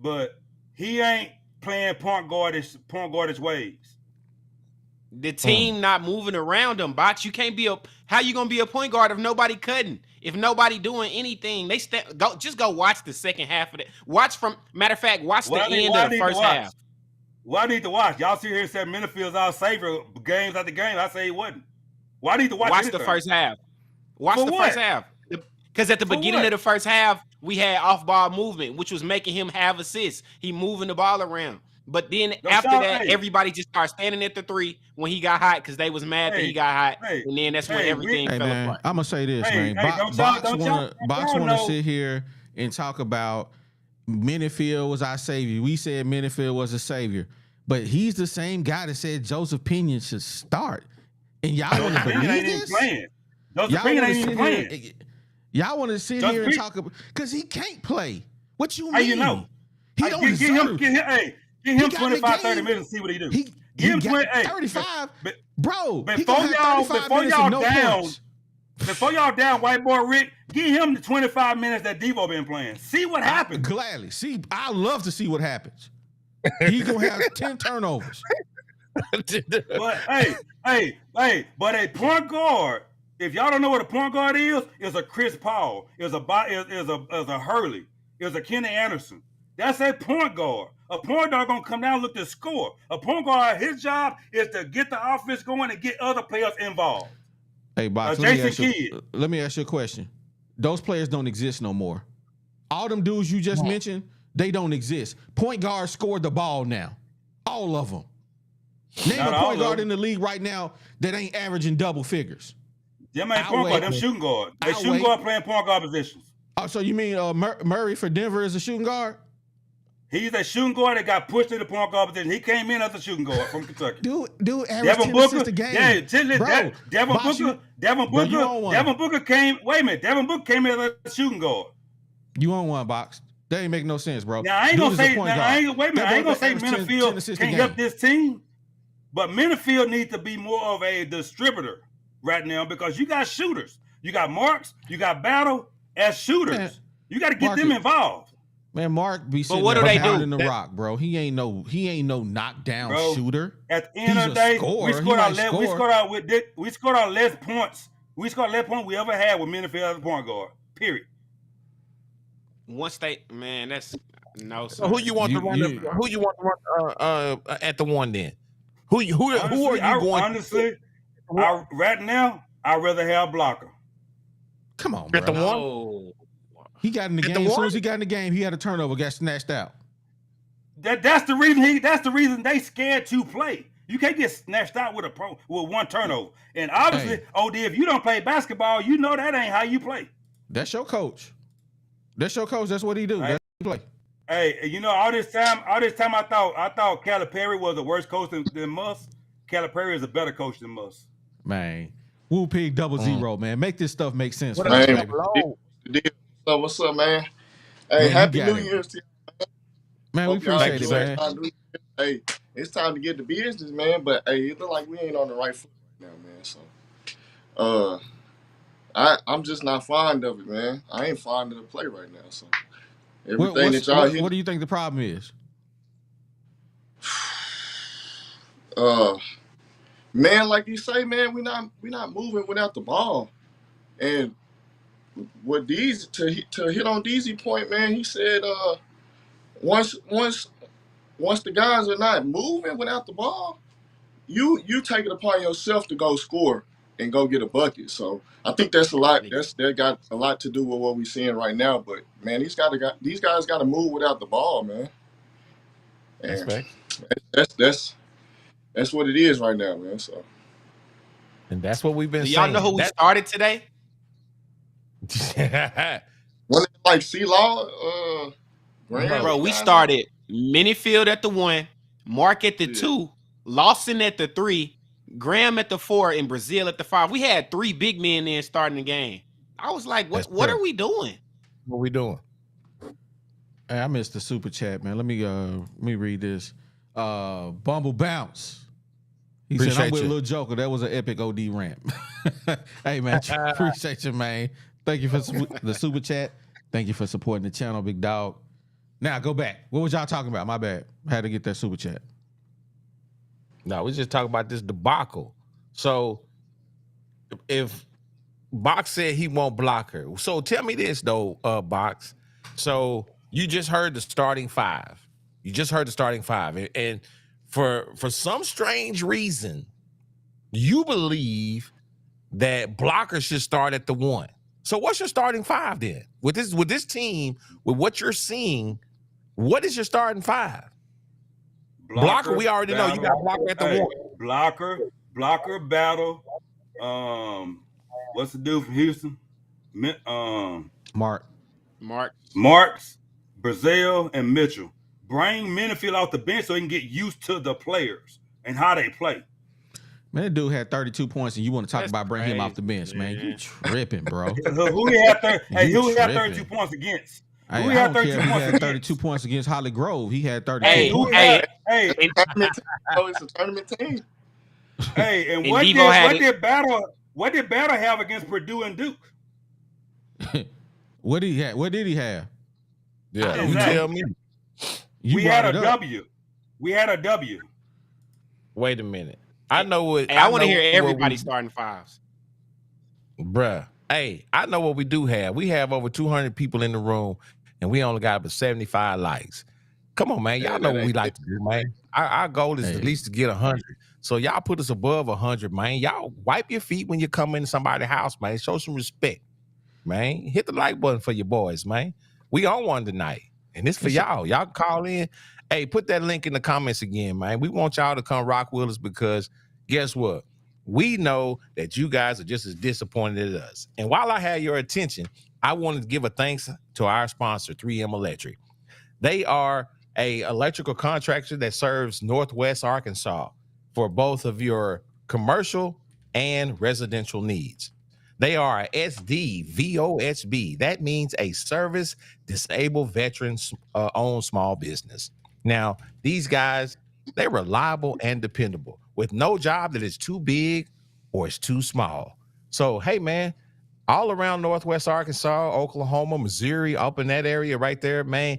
but he ain't playing point guardish ways. The team not moving around him, Bot. You can't be how you gonna be a point guard if nobody cutting? If nobody doing anything, just go watch the second half of it. Watch the end of the first half. Well, I need to watch. Y'all sit here and said Minifield's our savior games after game. I say he wasn't. Well, I need to watch the first half. First half. Because at the beginning of the first half, we had off-ball movement, which was making him have assists. He moving the ball around. But then after that, everybody just started standing at the 3 when he got hot because they was mad that he got hot. And then that's when everything fell apart. I'm going to say this, man. Box want to sit here and talk about Minifield was our savior. We said Minifield was a savior. But he's the same guy that said Joseph Pinion should start. And y'all want to believe this? Joseph Pinion ain't even playing. Y'all want to sit here and talk about because he can't play. What you mean? How you know? He don't deserve. Give him 25, 30 minutes and see what he do. Give him 35. Bro, before y'all down, white boy Rick, give him the 25 minutes that Devo been playing. See what happens. Gladly. See, I love to see what happens. He's gonna have 10 turnovers. But but a point guard. If y'all don't know what a point guard is a Chris Paul, is a Hurley, is a Kenny Anderson. That's a point guard. A point guard gonna come down and look to score. A point guard, his job is to get the offense going and get other players involved. Hey, Box, let me ask you a question. Those players don't exist no more. All them dudes you just mentioned, they don't exist. Point guards scored the ball now. All of them. Name a point guard in the league right now that ain't averaging double figures. Them ain't point guard, them shooting guard. They shooting guard playing point guard positions. Oh, so you mean Murray for Denver is a shooting guard? He's a shooting guard that got pushed to the point guard position. He came in as a shooting guard from Kentucky. Dude, average Devin 10 Booker, assists a game. yeah, Bro, Devin Booker came. Wait a minute, Devin Booker came in as a shooting guard. You on one, Box? That ain't make no sense, bro. Now I ain't gonna say. I ain't gonna say average 10 Minifield assists a can't game. help this team, but Minifield needs to be more of a distributor right now because you got shooters. You got Marks. You got Battle as shooters. Man, you got to get them involved. Man, Mark be sitting what do they do? in the rock, bro. He ain't no knockdown shooter. At the end of the day, we scored our less points. We scored less points we ever had with Minifield as a point guard. Period. Once they, man, that's no. So who you want to run? Who you want to run at the one then? Who are you going? Honestly, right now, I'd rather have Blocker. Come on, bro. At the one. He got in the game. As soon as he got in the game, he had a turnover, got snatched out. That's the reason That's the reason they scared to play. You can't get snatched out with one turnover. And obviously, OD, if you don't play basketball, you know that ain't how you play. That's your coach. That's your coach. That's what he do. That's what he play. Hey, you know, all this time I thought Calipari was a worse coach than Muss. Calipari is a better coach than Muss. Man, Woo Pig 00, man. Make this stuff make sense. What's up, man? Hey, man, happy New Year's to you, man. We appreciate it, man. Hey, it's time to get to business, man. But hey, it look like we ain't on the right foot right now, man. So, I'm just not fond of it, man. I ain't fond of the play right now. So, everything that y'all hear. What do you think the problem is? Man, like you say, man, we not moving without the ball, and what Deezy to hit on Deezy point, man, he said once the guys are not moving without the ball, you take it upon yourself to go score and go get a bucket. So I think that's a lot. That got a lot to do with what we're seeing right now. But man, these guys got to move without the ball, man. And that's what it is right now, man. So, and that's what we've been saying. Y'all know who we started today? When it's like C-Law, bro, we started Minifield at the 1, Mark at the 2, Lawson at the 3, Graham at the 4, and Brazile at the 5. We had 3 big men in starting the game. I was like, what are we doing? What we doing? Hey, I missed the super chat, man. Let me read this. Bumble Bounce. He said, I'm with Lil Joker. That was an epic OD rant. Hey, man, appreciate you, man. Thank you for the super chat. Thank you for supporting the channel, big dog. Now, go back. What was y'all talking about? My bad. I had to get that super chat. No, we just talking about this debacle. So, if Box said he won't block her, so tell me this, though, Box. So, you just heard the starting 5. You just heard the starting 5. And for some strange reason, you believe that Blocker should start at the 1. So what's your starting 5 then? With this team, with what you're seeing, what is your starting 5? Blocker, we already know you got Blocker at the 1. Blocker, Battle. What's the dude from Houston? Marks, Brazile, and Mitchell. Bring Minifield off the bench so he can get used to the players and how they play. Man, that dude had 32 points, and you want to talk about bringing him off the bench, man? You tripping, bro? Who he had 32 points against? I don't care if he had 32 points against Holly Grove. He had 32. It's a tournament team. Hey, and what did Battle have against Purdue and Duke? What did he have? Yeah, you tell me. We had a W. Wait a minute. I know what. Hey, I want to hear everybody starting 5s. Bruh. Hey, I know what we do have. We have over 200 people in the room, and we only got about 75 likes. Come on, man. Y'all know what we like to do, man. Our goal is at least to get 100. So y'all put us above 100, man. Y'all wipe your feet when you come into somebody's house, man. Show some respect, man. Hit the like button for your boys, man. We on one tonight, and it's for y'all. Y'all call in. Hey, put that link in the comments again, man. We want y'all to come rock with us because guess what? We know that you guys are just as disappointed as us. And while I have your attention, I wanted to give a thanks to our sponsor, 3M Electric. They are a electrical contractor that serves Northwest Arkansas for both of your commercial and residential needs. They are a SDVOSB. That means a service disabled veterans owned small business. Now, these guys, they're reliable and dependable with no job that is too big or is too small. So, hey, man, all around Northwest Arkansas, Oklahoma, Missouri, up in that area right there, man,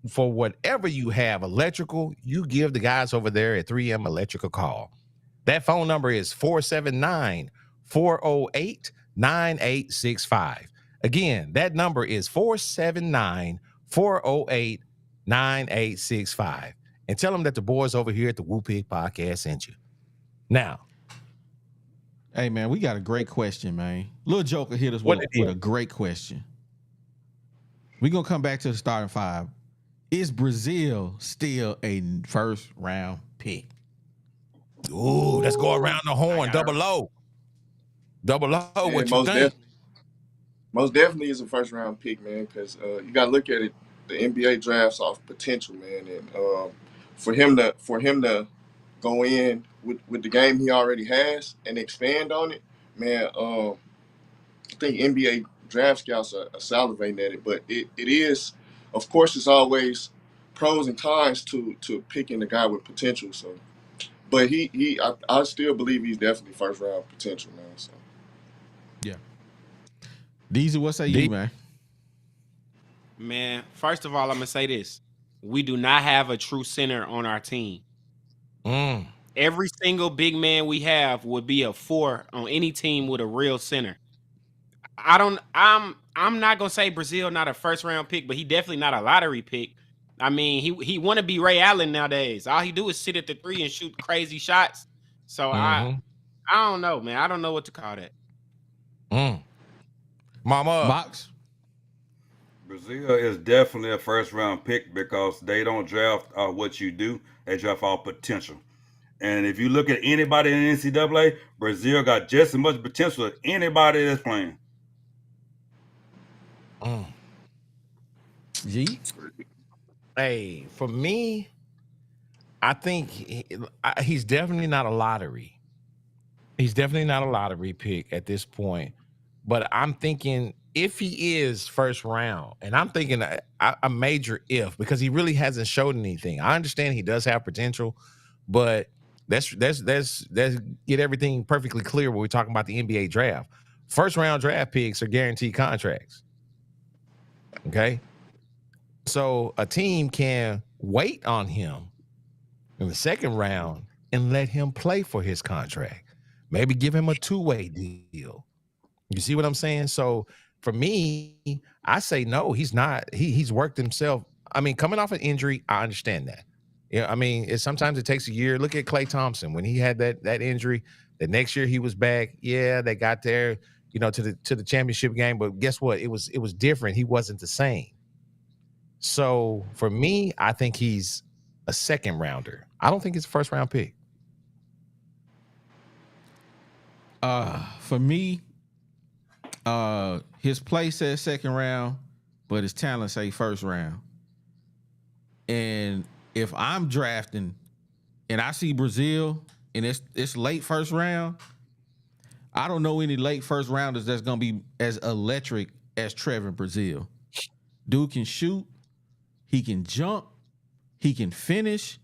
for whatever you have electrical, you give the guys over there at 3M Electric a call. That phone number is 479-408-9865. Again, that number is 479-408-9865. And tell them that the boys over here at the Woo Pig Podcast sent you. Now, hey, man, we got a great question, man. Lil Joker hit us with a great question. We're going to come back to the starting five. Is Brazile still a first-round pick? Ooh, let's go around the horn. Double O. Double O, yeah, what you think? Most definitely is a first-round pick, man, because you got to look at it. The NBA drafts off potential, man, and for him to go in with the game he already has and expand on it, man. I think NBA draft scouts are salivating at it, but it is, of course, it's always pros and cons to picking a guy with potential. So, but I still believe he's definitely first round potential, man. So, yeah. Deezy, what say you, man? Man, first of all, I'm gonna say this: we do not have a true center on our team. Every single big man we have would be a 4 on any team with a real center. I'm not gonna say Brazile not a first round pick, but he definitely not a lottery pick. I mean, he want to be Ray Allen nowadays. All he do is sit at the 3 and shoot crazy shots. So I don't know, man. I don't know what to call that. Mama Box. Brazile is definitely a first round pick because they don't draft what you do; they draft all potential. And if you look at anybody in the NCAA, Brazile got just as much potential as anybody that's playing. G? Hey, for me, I think he's definitely not a lottery. He's definitely not a lottery pick at this point. But I'm thinking if he is first round, and I'm thinking a major if, because he really hasn't showed anything. I understand he does have potential, but let's get everything perfectly clear when we're talking about the NBA draft. First round draft picks are guaranteed contracts. Okay? So a team can wait on him in the second round and let him play for his contract. Maybe give him a 2-way deal. You see what I'm saying? So for me, I say no, he's not. He's worked himself. I mean, coming off an injury, I understand that. Yeah, I mean, sometimes it takes a year. Look at Klay Thompson when he had that injury. The next year he was back. Yeah, they got there, to the championship game. But guess what? It was different. He wasn't the same. So for me, I think he's a second rounder. I don't think he's a first round pick. For me, his play says second round, but his talent say first round. And if I'm drafting and I see Brazile and it's late first round, I don't know any late first rounders that's gonna be as electric as Trevor Brazile. Dude can shoot, he can jump, he can finish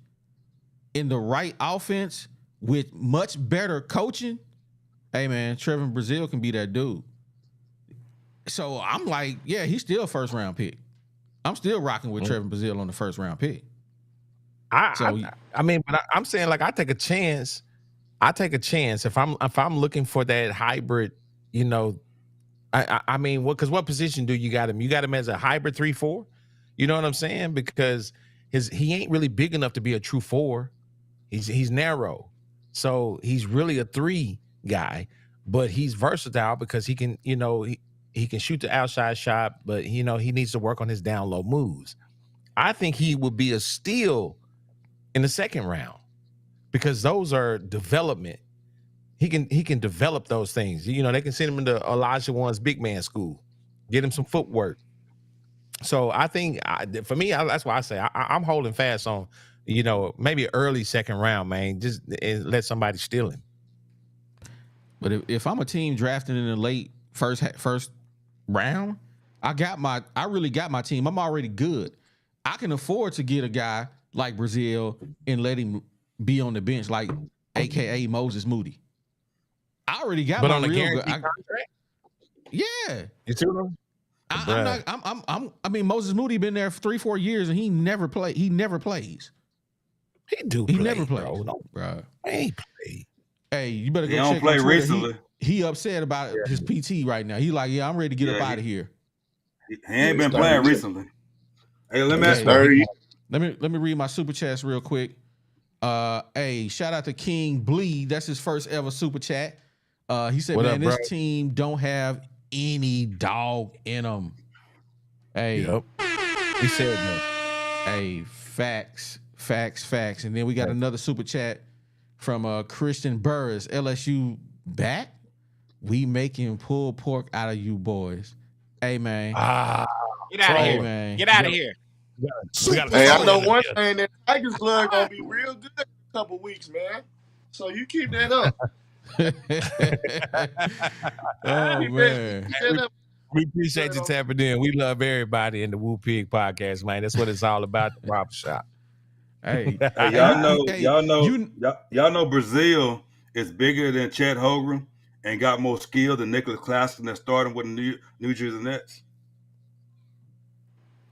in the right offense with much better coaching. Hey man, Trevor Brazile can be that dude. So I'm like, yeah, he's still a first round pick. I'm still rocking with Trevor Brazile on the first round pick. I mean, but I'm saying like I take a chance. I take a chance if I'm looking for that hybrid. I mean, because what position do you got him? You got him as a hybrid 3-4. You know what I'm saying? Because he ain't really big enough to be a true 4. He's narrow, so he's really a 3 guy. But he's versatile because he can he can shoot the outside shot, but he needs to work on his down low moves. I think he would be a steal in the second round because those are development. He can develop those things. They can send him into Elijah One's big man school, get him some footwork. So I think for me, that's why I say I'm holding fast on, maybe early second round, man. Just let somebody steal him. But if I'm a team drafting in the late first round, I really got my team. I'm already good. I can afford to get a guy like Brazile and let him be on the bench, like AKA Moses Moody. I already got but my on a real good. contract. Yeah, You too. I mean, Moses Moody been there for 3-4 years and he never plays. He never plays, bro. He play. Hey, you better go He check don't play on Twitter. recently. He upset about his PT right now. He like, yeah, I'm ready to get up out of here. He ain't been playing recently. Hey, let me ask you. Let me read my super chats real quick. Hey, shout out to King Bleed. That's his first ever super chat. He said, "Man, this team don't have any dog in them." Hey, He said that. Hey, facts. And then we got another super chat from Christian Burris. LSU back? We making pulled pork out of you boys. Hey, man. Get out of here, man. Get out of here. Hey, I know one thing, that Tigers blood gonna be real good in a couple weeks, man. So you keep that up. Oh, man. We appreciate you tapping in. We love everybody in the Woo Pig podcast, man. That's what it's all about, the barber shop. Hey, y'all know Brazile is bigger than Chet Holmgren and got more skill than Nicholas Claxton that's starting with the New Jersey Nets.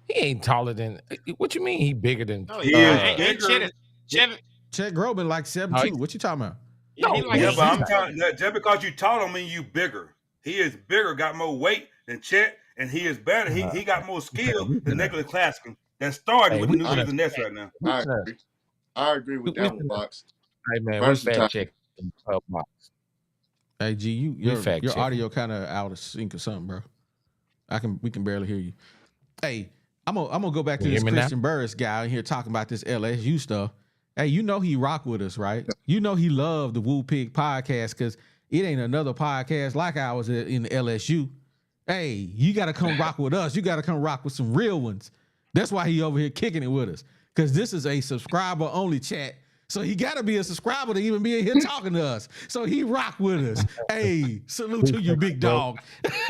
He ain't taller than. What you mean? He bigger than? He is bigger. Chet Groban like 7'2". What you talking about? But I'm talking just because you taller don't mean you bigger. He is bigger, got more weight than Chet, and he is better. He got more skill than Nicholas Claxton that's starting with the New Jersey Nets right now. I agree with that one, Box. Hey man, we fact check Box. Hey G, your audio kind of out of sync or something, bro. We can barely hear you. Hey, I'm gonna go back to this Christian Burris guy in here talking about this LSU stuff. Hey, he rock with us, right? He loved the Woo Pig podcast because it ain't another podcast like ours in LSU. Hey, you got to come rock with us. You got to come rock with some real ones. That's why he over here kicking it with us, because this is a subscriber-only chat. So he got to be a subscriber to even be in here talking to us. So he rock with us. Hey, salute to you, big dog. We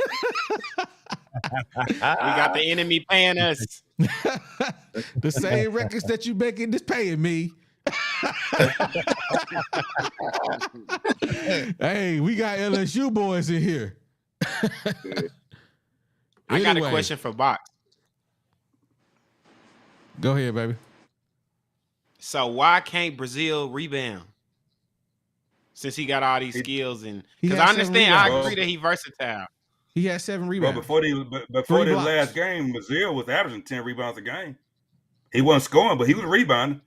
got the enemy paying us. The same records that you making is paying me. Hey, we got LSU boys in here. I got a question for Box. Go ahead, baby. So why can't Brazile rebound? Since he got all these skills, and because I understand, I agree that he's versatile. He had 7 rebounds. Before the last game, Brazile was averaging 10 rebounds a game. He wasn't scoring, but he was rebounding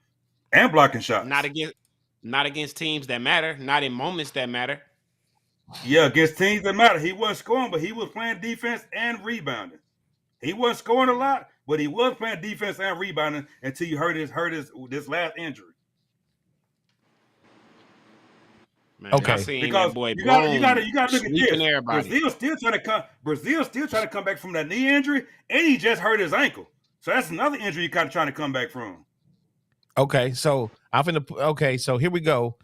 and blocking shots. Not against teams that matter, not in moments that matter. Yeah, against teams that matter. He wasn't scoring, but he was playing defense and rebounding. He wasn't scoring a lot, but he was playing defense and rebounding until you hurt this last injury. Man, okay, because boy you got to look at this. Everybody. Brazile still trying to come back from that knee injury, and he just hurt his ankle. So that's another injury you're kind of trying to come back from. Okay, so so here we go.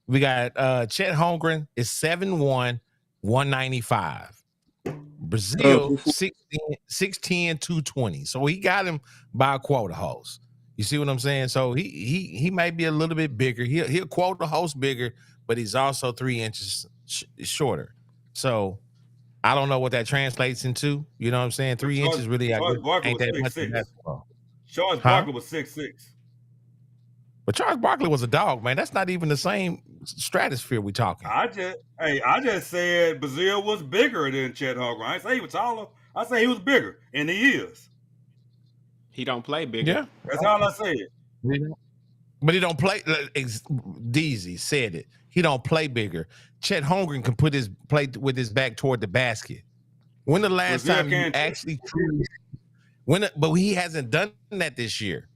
We got Chet Holmgren is 7'1", 195. Brazile 6'10", 220. So he got him by a quarter host. You see what I'm saying? So he might be a little bit bigger. He'll quote the host bigger, but he's also 3 inches shorter. So I don't know what that translates into. You know what I'm saying? 3 inches really ain't that much in basketball. Charles Barkley was 6'6". But Charles Barkley was a dog, man. That's not even the same stratosphere we talking. I just said Brazile was bigger than Chet Holmgren. I didn't say he was taller. I say he was bigger, and he is. He don't play bigger. Yeah, that's all I said. But he don't play. Deezy said it. He don't play bigger. Chet Holmgren can play with his back toward the basket. When the last time you actually but he hasn't done that this year.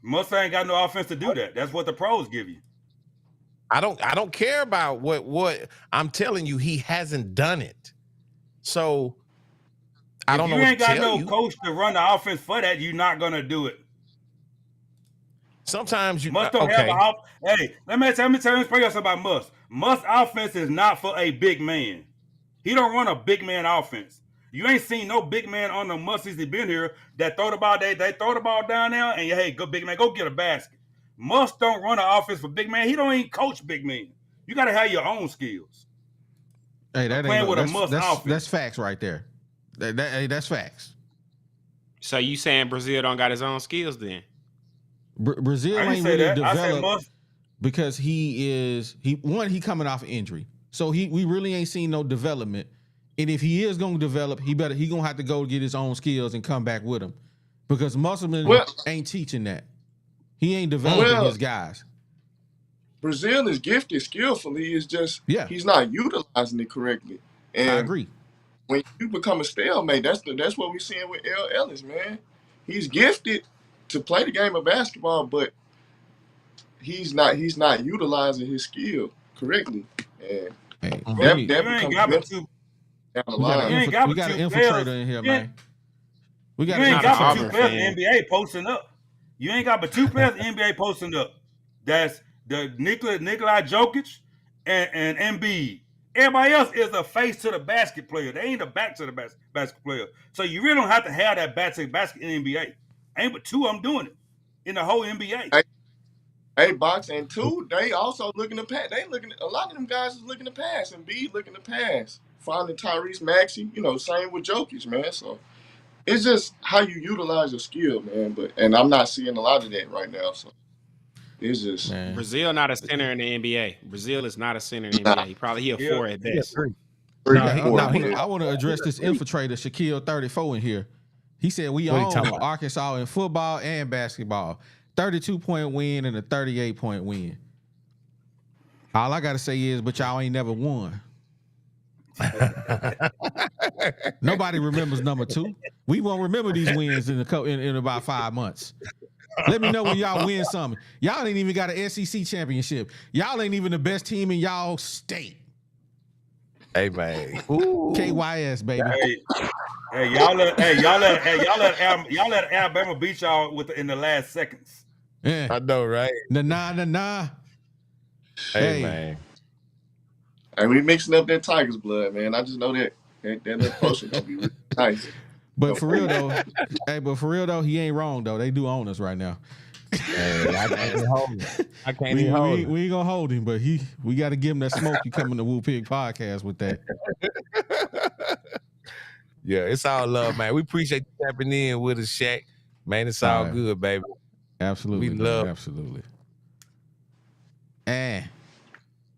Mustang ain't got no offense to do that. That's what the pros give you. I don't care about what I'm telling you. He hasn't done it. So I don't know. If you ain't got no you. coach to run the offense for that, you're not gonna do it. Sometimes you Must don't have okay. Hey, let me tell you something about Must. Must offense is not for a big man. He don't run a big man offense. You ain't seen no big man on the Musties that been here that throw the ball. They throw the ball down there and hey, go big man, go get a basket. Must don't run an offense for big man. He don't even coach big men. You got to have your own skills. Hey, that playing ain't with a Must offense. That's facts right there. That's facts. So you saying Brazile don't got his own skills then? Brazile ain't really developed because he coming off injury. So we really ain't seen no development. And if he is going to develop, he gonna have to go get his own skills and come back with him. Because Musselman ain't teaching that. He ain't developing his guys. Brazile is gifted skillfully. It's just he's not utilizing it correctly. And I agree. When you become a stalemate, that's what we're seeing with Ellis, man. He's gifted to play the game of basketball, but he's not utilizing his skill correctly. And that becomes down the line. We got an infiltrator in here, man. You ain't got but 2 players in the NBA posting up. You ain't got but 2 players in the NBA posting up. That's the Nikolai Jokic and Embiid. Everybody else is a face to the basket player. They ain't a back to the basket player. So you really don't have to have that back to the basket in the NBA. Ain't but 2 of them doing it in the whole NBA. Hey, Box, and 2, they also looking to pass. A lot of them guys is looking to pass, and B looking to pass. Finding Tyrese Maxey, same with Jokic, man. So it's just how you utilize your skill, man. And I'm not seeing a lot of that right now. So it's just Brazile not a center in the NBA. Brazile is not a center in the NBA. He a 4 at best. I want to address this infiltrator, Shaquille 34 in here. He said we own Arkansas in football and basketball. 32-point win and a 38-point win. All I gotta say is, but y'all ain't never won. Nobody remembers number 2. We won't remember these wins in about 5 months. Let me know when y'all win something. Y'all ain't even got an SEC championship. Y'all ain't even the best team in y'all state. Hey man, KYS baby. Hey, y'all let Alabama beat y'all in the last seconds. Yeah, I know, right? Nah. Hey man. And we mixing up that Tigers blood, man. I just know that little potion gonna be really nice. But for real though, he ain't wrong though. They do own us right now. Hey, I can't hold him. We ain't gonna hold him, but we got to give him that smoke. You coming to Woo Pig podcast with that? Yeah, it's all love, man. We appreciate you tapping in with us, Shaq. Man, it's all good, baby. Absolutely, we love. Absolutely. And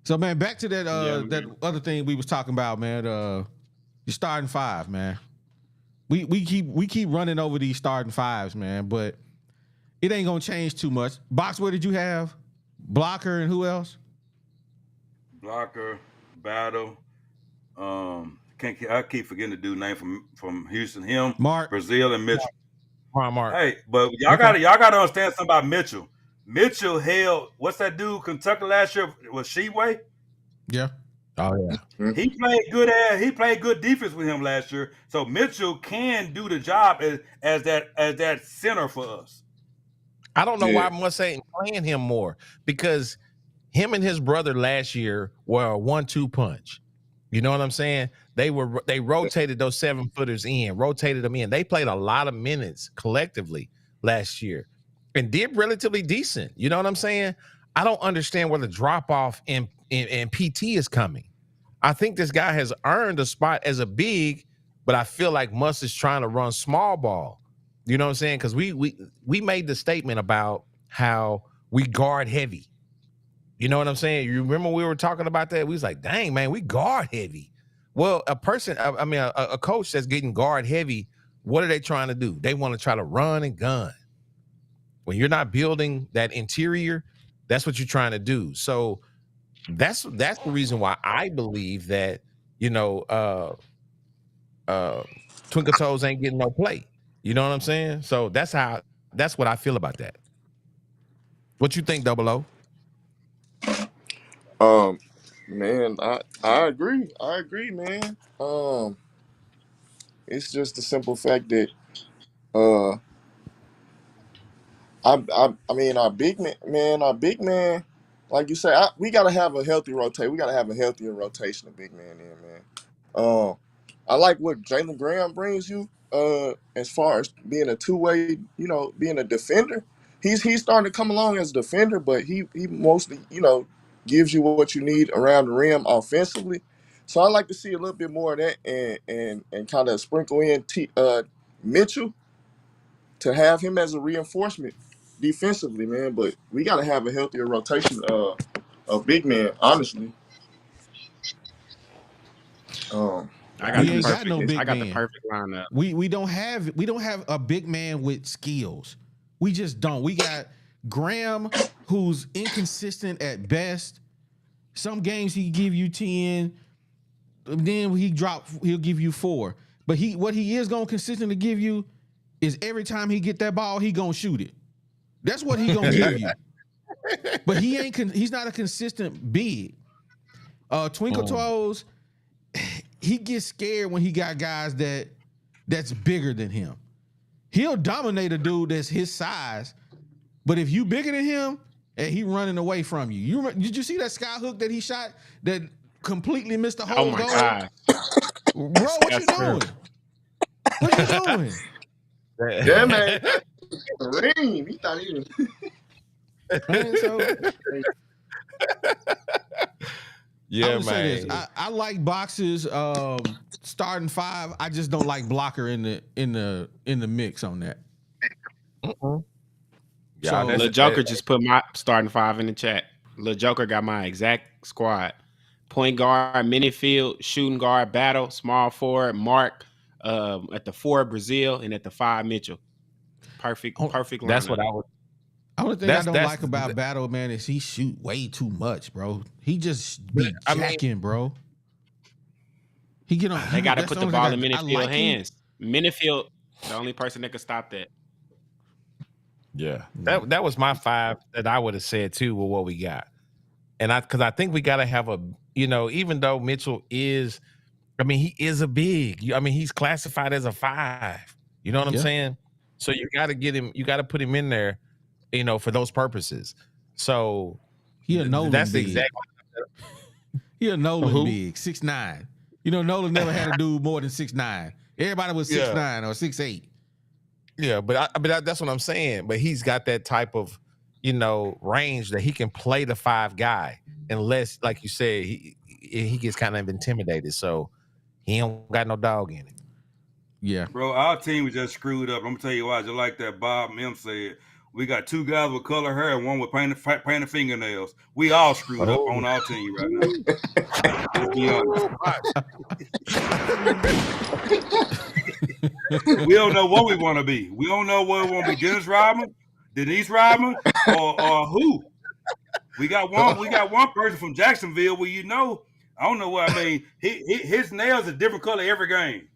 so, man, back to that that other thing we was talking about, man. Your starting 5, man. We keep running over these starting 5s, man, but it ain't gonna change too much. Box, what did you have? Blocker and who else? Blocker, Battle. I keep forgetting the dude name from Houston. Him, Mark, Brazile, and Mitchell. Mark. Hey, but y'all gotta understand something about Mitchell. Mitchell held what's that dude Kentucky last year was Sheway? Yeah. Oh yeah. He played good defense with him last year. So Mitchell can do the job as that center for us. I don't know why Muss ain't playing him more, because him and his brother last year were a 1-2 punch. You know what I'm saying? They rotated those 7-footers in, rotated them in. They played a lot of minutes collectively last year and did relatively decent. You know what I'm saying? I don't understand where the drop off in PT is coming. I think this guy has earned a spot as a big, but I feel like Muss is trying to run small ball. You know what I'm saying? Because we made the statement about how we guard heavy. You know what I'm saying? You remember we were talking about that? We was like, dang, man, we guard heavy. Well, a coach that's getting guard heavy, what are they trying to do? They want to try to run and gun. When you're not building that interior, that's what you're trying to do. So that's the reason why I believe that, Twinkle Toes ain't getting no play. You know what I'm saying? So that's what I feel about that. What you think, Double O? Man, I agree. I agree, man. It's just the simple fact that I mean our big man, like you say, we gotta have a healthy rotate. We gotta have a healthier rotation of big man in, man. I like what Jalen Graham brings you. As far as being a two-way, being a defender. He's starting to come along as a defender, but he mostly, gives you what you need around the rim offensively. So I like to see a little bit more of that and kind of sprinkle in Mitchell to have him as a reinforcement defensively, man. But we got to have a healthier rotation of big men, honestly. I got the perfect lineup. We don't have a big man with skills. We just don't. We got Graham, who's inconsistent at best. Some games he give you 10, then he'll give you 4. But what he is gonna consistently give you is every time he get that ball, he gonna shoot it. That's what he gonna give you. But he's not a consistent big. Twinkle Toes, he gets scared when he got guys that's bigger than him. He'll dominate a dude that's his size, but if you bigger than him and he running away from you, did you see that sky hook that he shot that completely missed the whole goal? God. Bro, what you doing? What you doing? Yeah, man. Ring. He thought he was. Man, so, yeah, man. I like boxes starting 5. I just don't like blocker in the mix on that. Yeah, so Lil Joker just put my starting 5 in the chat. Lil Joker got my exact squad: point guard, Minifield; shooting guard, Battle; small forward, Mark; at the 4, Brazile; and at the 5, Mitchell. Perfect lineup. That's what I was. Only thing I don't like about Battle, man, is he shoot way too much, bro. He just be jacking, bro. He get on. They got to put the ball in Minifield's hands. Minifield, the only person that could stop that. Yeah, that was my 5 that I would have said too with what we got, and because I think we got to have a, even though Mitchell is, he is a big. He's classified as a 5. You know what I'm saying? So you got to get him. You got to put him in there, for those purposes. So he a Nolan that's big. Exactly. He a Nolan big, 6'9". Nolan never had a dude more than 6'9". Everybody was 6'9" or 6'8". Yeah, but that's what I'm saying. But he's got that type of, range that he can play the 5 guy, unless, like you said, he gets kind of intimidated. So he ain't got no dog in it. Yeah, bro, our team was just screwed up. I'm gonna tell you why. Just like that Bob Mim said, we got 2 guys with color hair and one with painted fingernails. We all screwed up on our team right now. Let's be honest. We don't know what we want to be. We don't know what we want to be. Dennis Rodman, Denise Rodman, or who? We got one person from Jacksonville where I don't know what I mean. His nails are different color every game.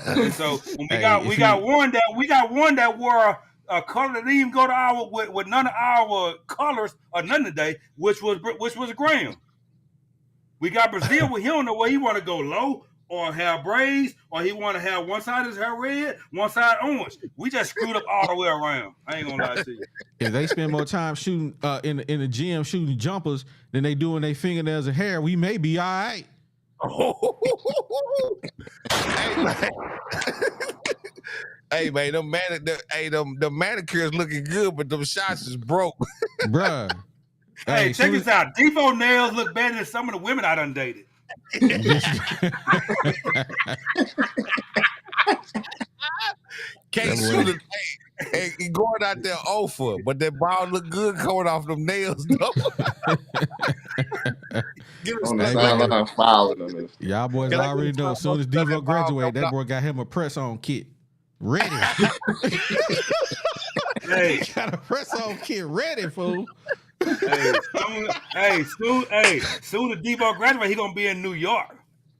And so when we got one that wore a color that didn't even go to with none of our colors or none today, which was Graham. We got Brazile where he don't know where he want to go, low or have braids, or he want to have one side of his hair red, one side orange. We just screwed up all the way around. I ain't gonna lie to you. If they spend more time shooting in the gym shooting jumpers than they do in their fingernails and hair, we may be all right. Hey man, the manicure is looking good, but them shots is broke, bruh. Hey, check this out. Devo nails look better than some of the women I done dated. Can't shoot it. Hey, going out there over, but that ball look good coming off them nails, though. Y'all boys already know. As soon as Devo graduate, that boy got him a press-on kit ready. Hey, got a press-on kit ready, fool. Soon as Devo graduate, he gonna be in New York.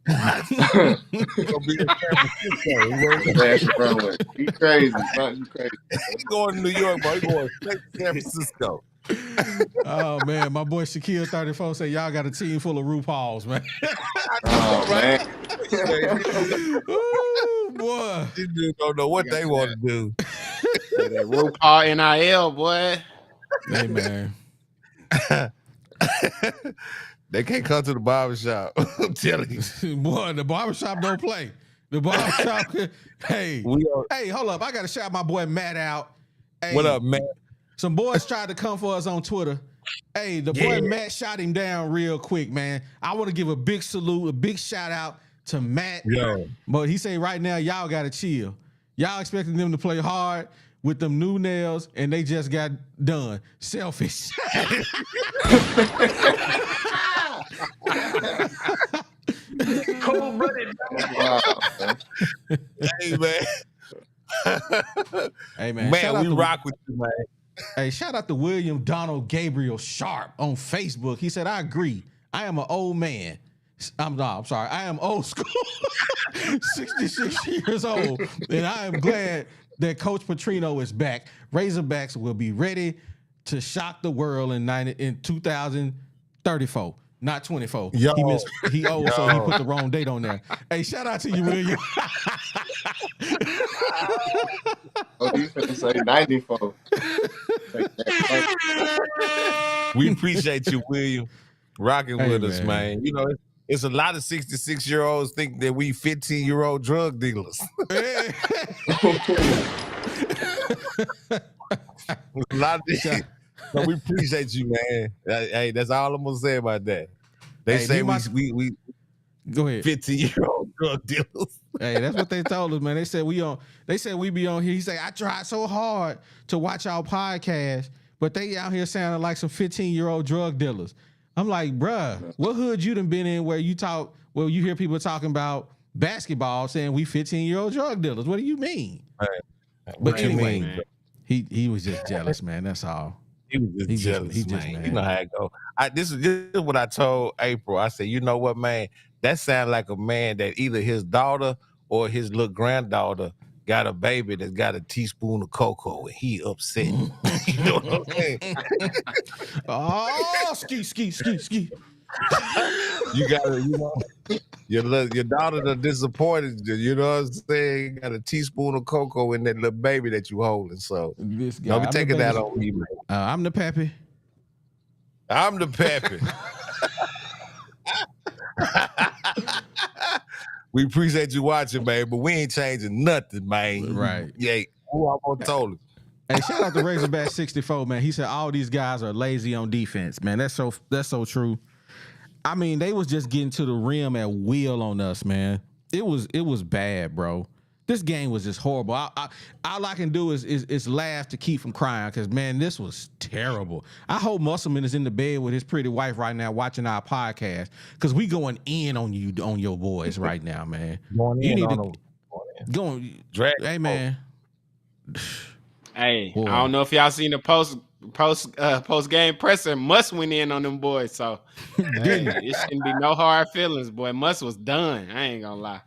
He gonna be in San Francisco. He crazy, bro. You crazy. He going to New York, bro. He going to San Francisco. Oh man, my boy Shaquille 34 said y'all got a team full of RuPauls, man. Oh man. Ooh, Boy. These dudes don't know what they want to do. That RuPaul NIL, boy. Hey, man. They can't come to the barbershop. I'm telling you. Boy, the barbershop don't play. The barbershop, hey, hold up. I got to shout my boy Matt out. Hey, What up, man? Some boys tried to come for us on Twitter. Hey, the boy Matt shot him down real quick, man. I want to give a big salute, a big shout out to Matt. Yo. But he say right now, y'all got to chill. Y'all expecting them to play hard with them new nails, and they just got done. Selfish. Cold blooded. Wow. Hey, man. Hey, man. Man, we rock with you, man. Hey, shout out to William Donald Gabriel Sharp on Facebook. He said, I agree. I am an old man. I'm sorry. I am old school, 66 years old, and I am glad that Coach Petrino is back. Razorbacks will be ready to shock the world in 2034, not 24. Yo. He old, so he put the wrong date on there. Hey, shout out to you, William. Oh, he's going to say 94. We appreciate you, William, rocking with us, man. man. You know, it's a lot of 66-year-olds think that we 15-year-old drug dealers. A lot of these. So we appreciate you, man. Hey, that's all I'm gonna say about that. They say we go ahead 15-year-old drug dealers. Hey, that's what they told us, man. They said we be on here. He said, I tried so hard to watch our podcast, but they out here sounding like some 15-year-old drug dealers. I'm like, bruh, what hood you done been in where you hear people talking about basketball saying we 15-year-old drug dealers? What do you mean? Right. But anyway, man. He was just jealous, man. That's all. He was just jealous, man. You know how it go. This is what I told April. I said, you know what, man? That sounds like a man that either his daughter or his little granddaughter got a baby that's got a teaspoon of cocoa and he upset. You know what I'm saying? Oh, ski. You your daughter done disappointed you. You know what I'm saying? Got a teaspoon of cocoa in that little baby that you holding. So don't be taking that on me, man. I'm the pappy. I'm the pappy. We appreciate you watching, man, but we ain't changing nothing, man. Right. Yeah. Who I'm gonna told him. Hey, shout out to Razorback 64, man. He said all these guys are lazy on defense, man. That's so true. I mean, they was just getting to the rim at will on us, man. It was bad, bro. This game was just horrible. All I can do is laugh to keep from crying because, man, this was terrible. I hope Musselman is in the bed with his pretty wife right now watching our podcast because we going in on you, on your boys right now, man. You need to go on. Hey, man. Hey, boy. I don't know if y'all seen the post game presser. Muss went in on them boys, so hey, it shouldn't be no hard feelings, boy. Muss was done. I ain't gonna lie.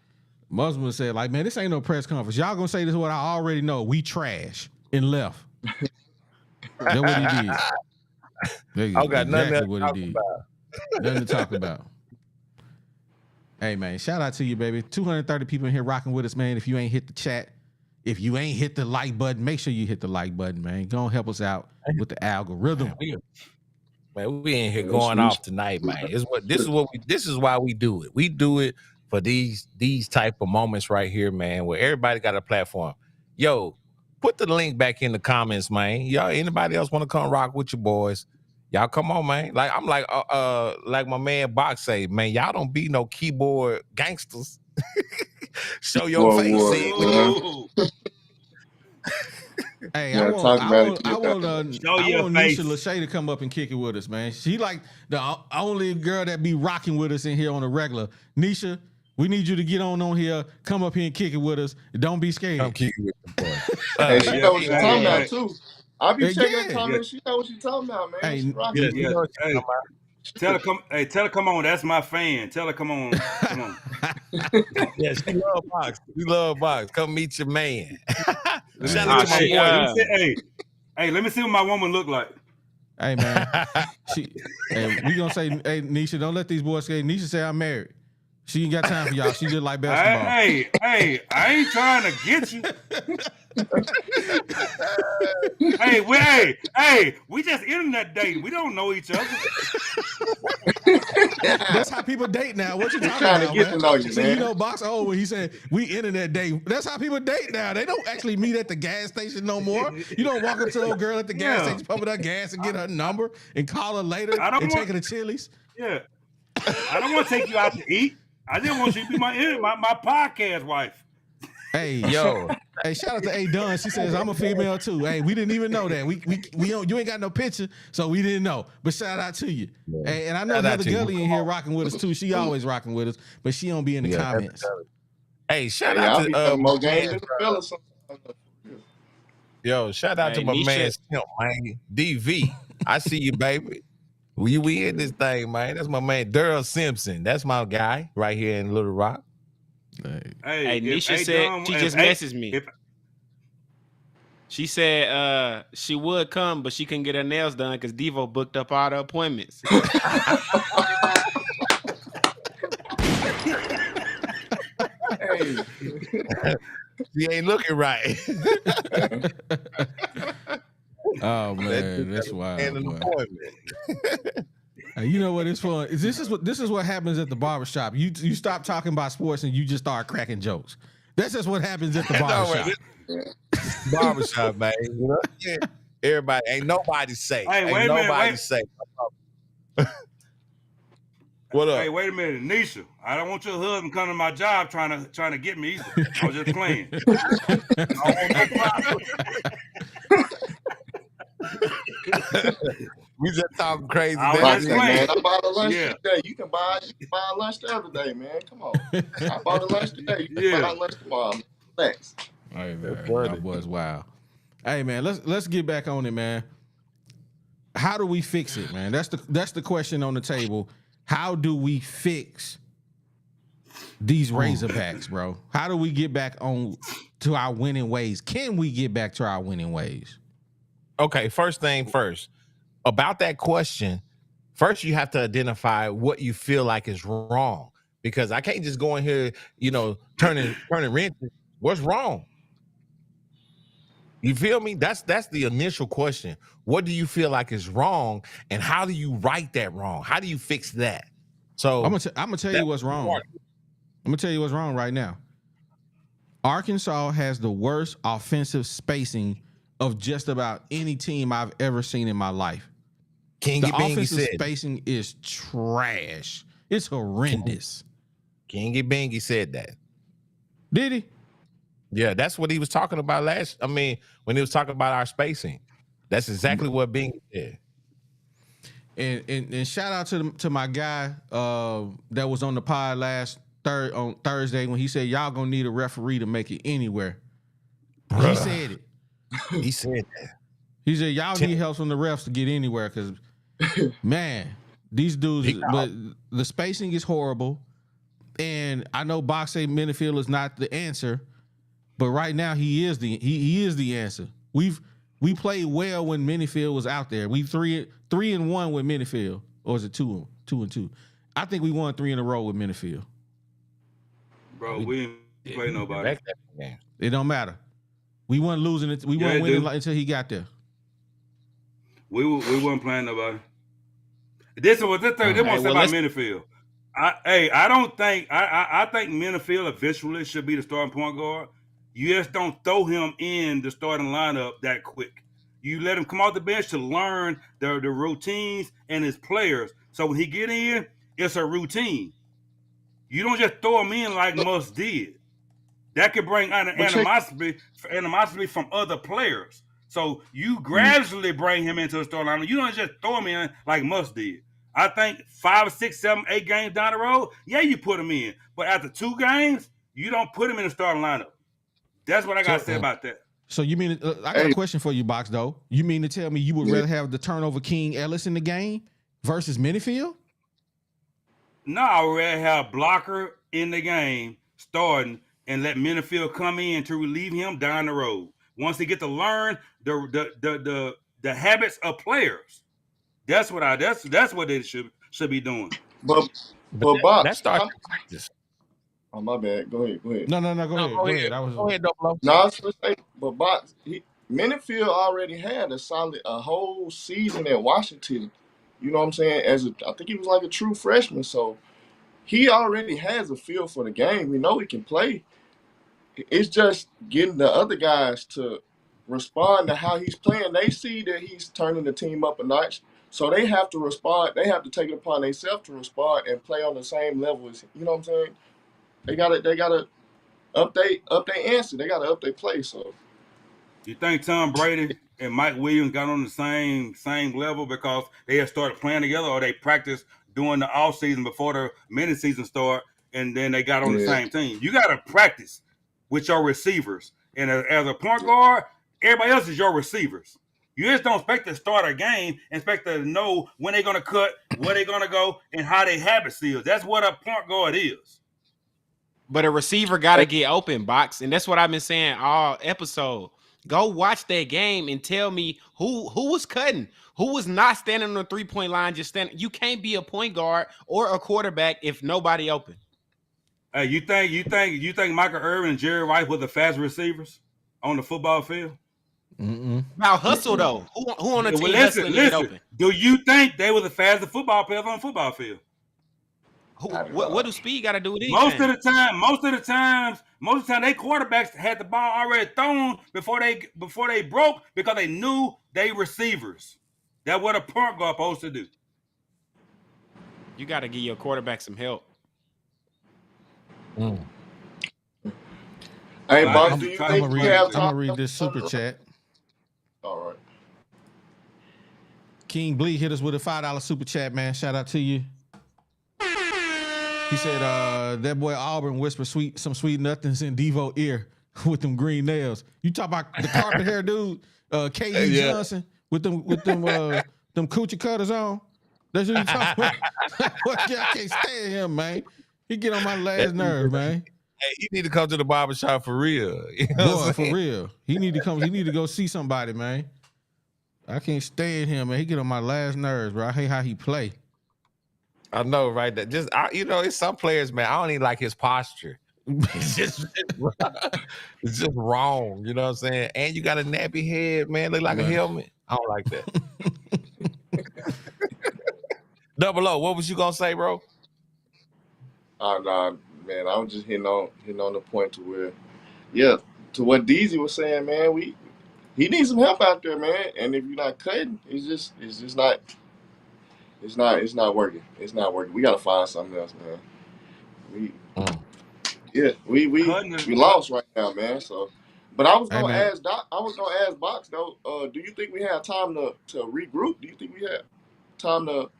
Musselman said, like, man, this ain't no press conference. Y'all gonna say this is what I already know. We trash and left. That's what he did. I got nothing to talk about. Nothing to talk about. Hey, man, shout out to you, baby. 230 people in here rocking with us, man. If you ain't hit the chat, if you ain't hit the like button, make sure you hit the like button, man. Go and help us out with the algorithm. Man, we in here going off tonight, man. This is why we do it. We do it for these type of moments right here, man, where everybody got a platform. Yo, put the link back in the comments, man. Y'all, anybody else want to come rock with your boys? Y'all come on, man. Like I'm like my man Box say, man, y'all don't be no keyboard gangsters. Show your face. Hey, I want Nisha Lachey to come up and kick it with us, man. She like the only girl that be rocking with us in here on the regular. Nisha, we need you to get on here, come up here and kick it with us. Don't be scared. I'm kicking with the boy. Hey, she know what she's talking about too. I'll be checking the comments. She know what she's talking about, man. Hey, tell her come on. That's my fan. Tell her come on. Come on. Yeah, she love Box. We love Box. Come meet your man. Shout out to my boy. Let me see what my woman look like. Hey, man. We gonna say, hey, Nisha, don't let these boys say. Nisha say I'm married. She ain't got time for y'all. She just like basketball. Hey, I ain't trying to get you. We just internet dating. We don't know each other. That's how people date now. What you talking trying about, to get man? to know you, So man. you know, Box when he said we internet date. That's how people date now. They don't actually meet at the gas station no more. You don't walk up to a girl at the gas station, pumping her gas, and get her number and call her later and take her to Chili's. Yeah, I don't want to take you out to eat. I just want you to be my podcast wife. Hey, Yo. Hey, shout out to A Dunn. She says I'm a female too. Hey, we didn't even know that. We don't, you ain't got no picture, so we didn't know. But shout out to you. Yeah. Hey, and I know Heather Gully in here rocking with us too. She always rocking with us, but she don't be in the comments. Hey, shout out to more games than the fellas. Yo, shout out to my man Simp, man. DV. I see you, baby. We in this thing, man. That's my man Daryl Simpson. That's my guy right here in Little Rock. Hey, Nisha said she just messaged me. She said she would come, but she couldn't get her nails done because Devo booked up all the appointments. Hey. She ain't looking right. Oh man, that's wild. You know what? It's fun. This is what happens at the barbershop. You stop talking about sports and you just start cracking jokes. That's just what happens at the barbershop. Barbershop, man. You know? Yeah. Everybody ain't nobody safe. Hey, ain't nobody safe. What up? Hey, wait a minute, Nisha. I don't want your husband coming to my job trying to get me either. I was just playing. We just talking crazy. Man, I bought a lunch today. You can buy a lunch the other day, man. Come on. I bought a lunch today. You can buy a lunch tomorrow. Thanks. Hey man, that was wild. Hey man, let's get back on it, man. How do we fix it, man? That's the question on the table. How do we fix these Razorbacks, bro? How do we get back on to our winning ways? Can we get back to our winning ways? Okay, first thing first. About that question, first you have to identify what you feel like is wrong. Because I can't just go in here, turning wrenches. What's wrong? You feel me? That's the initial question. What do you feel like is wrong, and how do you right that wrong? How do you fix that? So I'm gonna tell you what's wrong. I'm gonna tell you what's wrong right now. Arkansas has the worst offensive spacing of just about any team I've ever seen in my life. The offensive spacing is trash. It's horrendous. Kingy Bingy said that. Did he? Yeah, that's what he was talking about when he was talking about our spacing. That's exactly what Bingy said. And shout out to my guy that was on the pod on Thursday when he said y'all gonna need a referee to make it anywhere. Bruh. He said it. He said that. He said y'all need help from the refs to get anywhere because man, these dudes. But the spacing is horrible, and I know Box say Minifield is not the answer, but right now he is the answer. We played well when Minifield was out there. We 3-1 with Minifield, or is it 2-2? I think we won 3 in a row with Minifield. Bro, we didn't play nobody. It don't matter. We weren't losing it. We weren't winning until he got there. We weren't playing nobody. This was the thing. They want to say about Minifield. I think Minifield eventually should be the starting point guard. You just don't throw him in the starting lineup that quick. You let him come off the bench to learn the routines and his players. So when he get in, it's a routine. You don't just throw him in like Muss did. That could bring animosity from other players. So you gradually bring him into the starting lineup. You don't just throw him in like Muss did. I think 5, 6, 7, 8 games down the road, you put him in. But after 2 games, you don't put him in the starting lineup. That's what I got to say about that. So you mean I got a question for you, Box, though. You mean to tell me you would rather have the turnover king Ellis in the game versus Minifield? No, I would rather have Blocker in the game starting and let Minifield come in to relieve him down the road. Once he get to learn the habits of players. That's what they should be doing. But Box, that starts practice. Oh, my bad. Go ahead. No, go ahead. Go ahead, Double. No, I was gonna say, but Box, Minifield already had a whole season at Washington. You know what I'm saying? I think he was like a true freshman, so he already has a feel for the game. We know he can play. It's just getting the other guys to respond to how he's playing. They see that he's turning the team up a notch, so they have to respond. They have to take it upon themselves to respond and play on the same level as, you know what I'm saying? They gotta update answer. They gotta update play. So you think Tom Brady and Mike Williams got on the same level because they had started playing together, or they practiced during the off season before the mini season start, and then they got on the same team? You got to practice with your receivers, and as a point guard, everybody else is your receivers. You just don't expect to start a game, expect to know when they're going to cut, where they're going to go, and how they habits is. That's what a point guard is. But a receiver got to get open, Box, and that's what I've been saying all episode. Go watch that game and tell me who was cutting, who was not standing on the 3-point line, just standing. You can't be a point guard or a quarterback if nobody open. Hey, you think Michael Irvin and Jerry Rice were the fast receivers on the football field? Now hustle though. Who on the team hustling to get open? Do you think they were the fastest football players on the football field? What do speed got to do with it? Most of the time, they quarterbacks had the ball already thrown before they broke because they knew they receivers. That's what a point guard supposed to do. You got to give your quarterback some help. Hey, Bob, do you think I'm gonna read this super chat. All right. King Bleak hit us with a $5 super chat, man. Shout out to you. He said, that boy Auburn whispered some sweet nothings in Devo ear with them green nails. You talk about the carpet hair dude, K.E. Johnson with them coochie cutters on. That's what you talking about. I can't stand him, man. He get on my last nerve, man. Hey, he need to come to the barbershop for real. You know Boy, for real. He need to come. He need to go see somebody, man. I can't stand him, man. He get on my last nerves, bro. I hate how he play. I know, right? That just it's some players, man. I don't even like his posture. It's just wrong. You know what I'm saying? And you got a nappy head, man. Look like a helmet. I don't like that. Double O, what was you gonna say, bro? Nah, man. I was just hitting on the point to where, to what DZ was saying, man. He needs some help out there, man. And if you're not cutting, it's just not. It's not working. It's not working. We gotta find something else, man. We lost right now, man. So, but I was gonna ask Box though. Do you think we have time to regroup? Do you think we have time to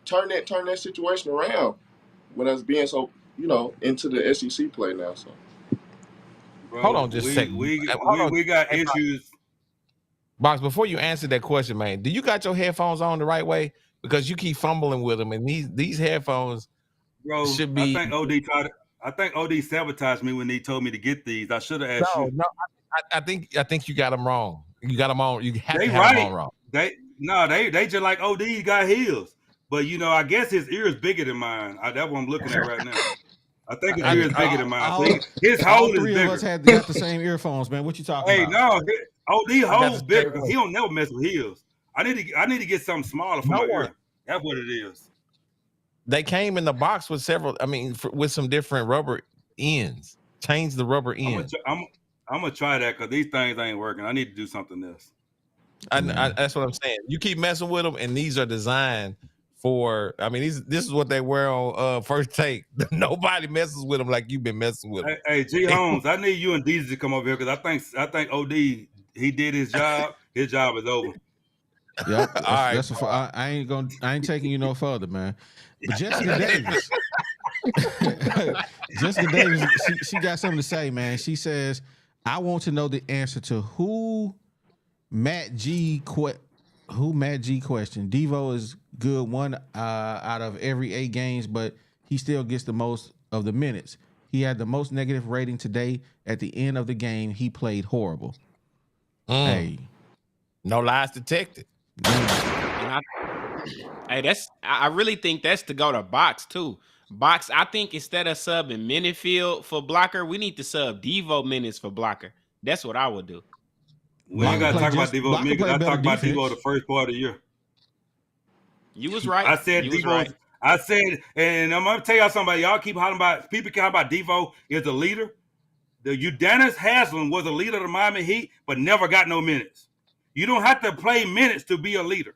turn that situation around with us being so into the SEC play now? So, bro, hold on just a second. We got issues. Box, before you answer that question, man, do you got your headphones on the right way? Because you keep fumbling with them, and these headphones, bro, should be. I think OD sabotaged me when he told me to get these. I should have asked you. No, I think you got them wrong. You got them on. You have to have them on wrong. They just like OD got heels, but I guess his ear is bigger than mine. That's what I'm looking at right now. I think his ear is bigger than mine. His hole is bigger. Three of us got the same earphones, man. What you talking about? Hey, no, OD hole's bigger because he don't never mess with heels. I need to get something smaller for my ear. That's what it is. They came in the box with several. I mean, with some different rubber ends. Change the rubber end. I'm gonna try that because these things ain't working. I need to do something else. That's what I'm saying. You keep messing with them, and these are designed for. I mean, this is what they wear on First Take. Nobody messes with them like you've been messing with them. Hey, G Holmes, I need you and DZ to come over here because I think OD he did his job. His job is over. Yeah, I ain't taking you no further, man. But Jessica Davis, she got something to say, man. She says, "I want to know the answer to who Matt G question. Devo is good one out of every 8 games, but he still gets the most of the minutes. He had the most negative rating today. At the end of the game, he played horrible. Hey, no lies detected. I really think that's to go to Box too. Box, I think instead of subbing Minifield for blocker, we need to sub Devo minutes for blocker. That's what I would do. We ain't got to talk about Devo minutes. I talked about Devo the first part of the year. You was right. I said Devo. Right. I said, and I'm gonna tell y'all something. Y'all keep hollering about people keep hollering about Devo is the leader. The Udonis Haslem was a leader of the Miami Heat, but never got no minutes. You don't have to play minutes to be a leader.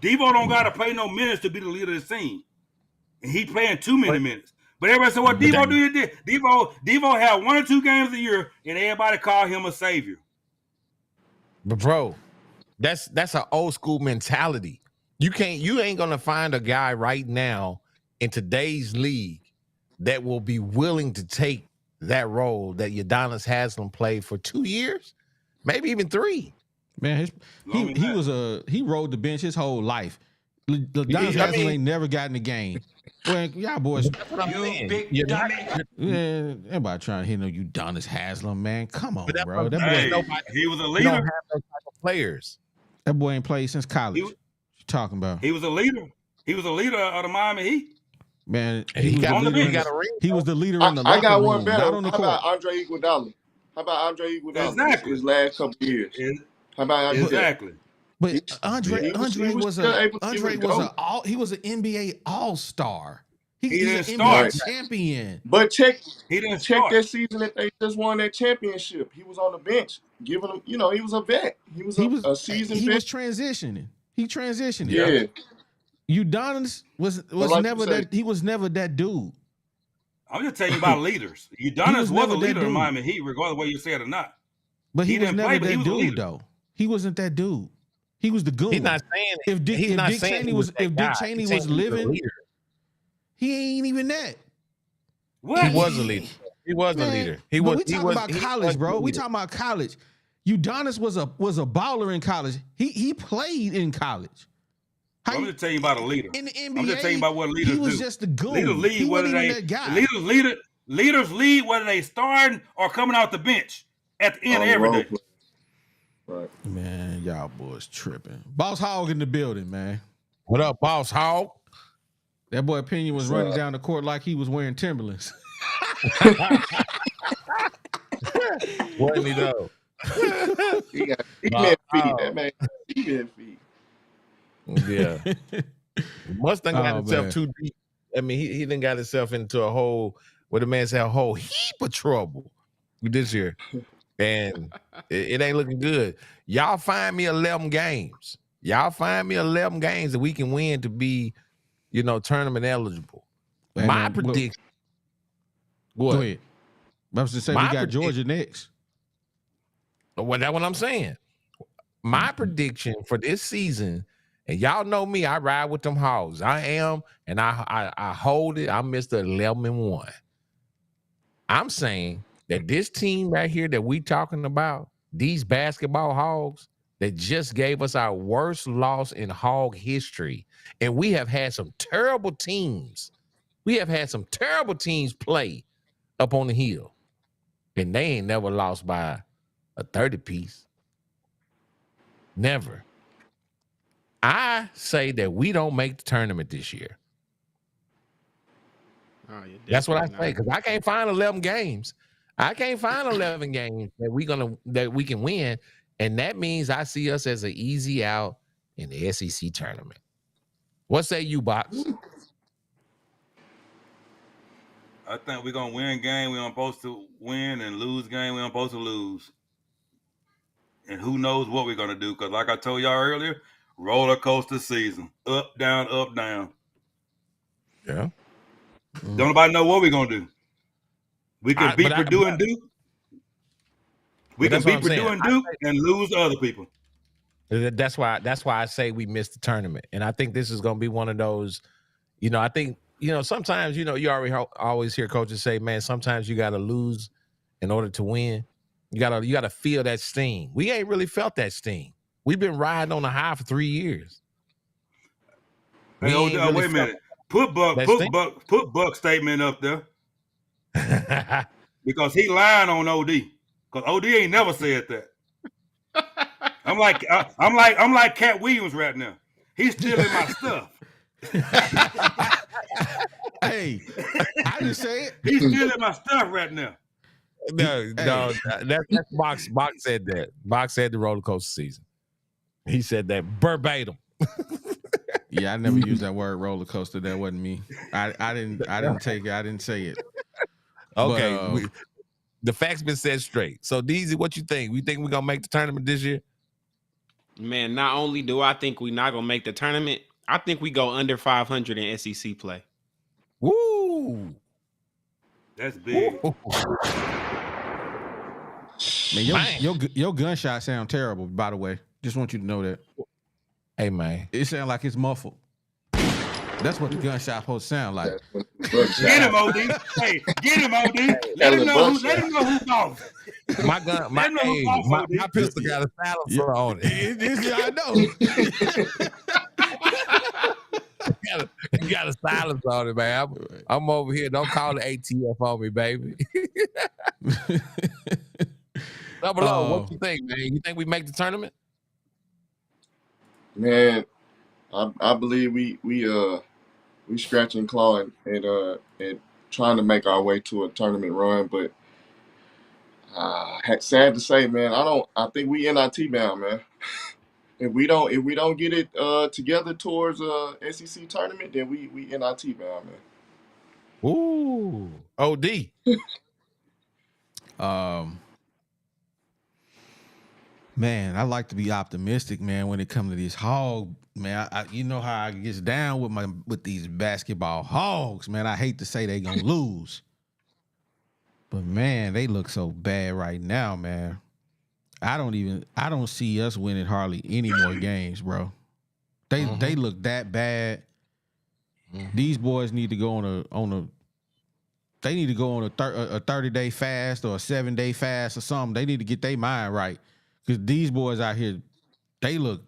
Devo don't got to play no minutes to be the leader of the team, and he playing too many minutes. But everybody said, "What Devo did? Devo had 1 or 2 games a year, and everybody called him a savior." But bro, that's an old school mentality. You ain't gonna find a guy right now in today's league that will be willing to take that role that Udonis Haslem played for 2 years, maybe even 3. Man, he rode the bench his whole life. Udonis Haslem ain't never got in the game. Well, y'all boys, You big dummy. yeah, everybody trying to hit no Udonis Haslem, man. Come on, bro. He was a leader. Don't have those type of players. That boy ain't played since college. What you talking about? He was a leader. He was a leader of the Miami Heat. Man, he got a ring. He was the leader in the locker room. I got one better. Not on the court. How about Andre Iguodala? Exactly. His last couple years. How about exactly? But Andre was an NBA All-Star. He's an NBA champion. But check start that season that they just won that championship. He was on the bench, giving him. He was a vet. He was a seasoned vet. He was transitioning. He transitioned. Yeah. Udonis was never that. He was never that dude. I'm just telling you about leaders. Udonis was a leader of Miami Heat, regardless of whether you say it or not. But he was never that dude, though. He wasn't that dude. He was the goon. He's not saying if Dick Cheney was living, he ain't even that. What? He was a leader. He was a leader. We talking about college, bro. We talking about college. Udonis was a baller in college. He played in college. I'm just telling you about a leader. In the NBA, I'm just telling you about what leaders do. He was just the goon. Leaders lead whether they starting or coming out the bench at the end of every day. Right. Man, y'all boys tripping. Boss Hog in the building, man. What up, Boss Hog? That boy Pinion was running down the court like he was wearing Timberlands. Wasn't he though? He been feet. That man, he been feet. Yeah. Mustang got himself too deep. I mean, he done got himself into a whole, what the man said, a whole heap of trouble this year. And it ain't looking good. Y'all find me 11 games. Y'all find me 11 games that we can win to be, tournament eligible. Man, my prediction. Go ahead. I was just saying we got Georgia next. Well, that's what I'm saying. My prediction for this season, and y'all know me, I ride with them hogs. I am, and I hold it. I'm Mr. 11-1. I'm saying that this team right here that we talking about, these basketball hogs that just gave us our worst loss in hog history, and we have had some terrible teams. We have had some terrible teams play up on the hill, and they ain't never lost by a 30-piece. Never. I say that we don't make the tournament this year. Oh, that's what I say, because I can't find 11 games. I can't find 11 games that we can win, and that means I see us as an easy out in the SEC tournament. What say you, Box? I think we're gonna win game we're supposed to win and lose game we're supposed to lose. And who knows what we're gonna do? Because like I told y'all earlier, roller coaster season, up, down, up, down. Yeah. Don't nobody know what we're gonna do. We can beat Purdue and Duke. We can beat Purdue and Duke and lose to other people. That's why I say we missed the tournament. And I think this is gonna be one of those, I think, sometimes, you already always hear coaches say, man, sometimes you gotta lose in order to win. You gotta feel that sting. We ain't really felt that sting. We've been riding on a high for 3 years. Hey, wait a minute. Put Buck's statement up there. Because he lying on OD. Because OD ain't never said that. I'm like Cat Williams right now. He's stealing my stuff. Hey, I didn't say it. He's stealing my stuff right now. No, that's Box. Box said that. Box said the roller coaster season. He said that verbatim. Yeah, I never used that word roller coaster. That wasn't me. I didn't take it. I didn't say it. Okay, But, the facts been said straight. So, Deezy, what you think? We think we're gonna make the tournament this year? Man, not only do I think we're not gonna make the tournament, I think we go under 500 in SEC play. Woo! That's big. Man, your gunshot sound terrible, by the way. Just want you to know that. Hey, man. It sounds like it's muffled. That's what the gunshot supposed to sound like. Get him, OD. Hey, get him, OD. Let him know who's off. My gun, my pistol got a silencer on it. I know. You got a silence on it, man. I'm over here. Don't call the ATF on me, baby. Double O, what you think, man? You think we make the tournament? Man, I believe we scratch and claw and trying to make our way to a tournament run, but sad to say, man, I think we NIT bound, man. If we don't get it together towards SEC tournament, then we NIT bound, man. Ooh, OD. Man, I like to be optimistic, man, when it comes to this hog. Man, I you know how I gets down with these basketball hogs, man. I hate to say they gonna lose. But man, they look so bad right now, man. I don't see us winning hardly any more games, bro. They look that bad. These boys need to go on a 30-day fast or a 7-day fast or something. They need to get their mind right. Because these boys out here, they look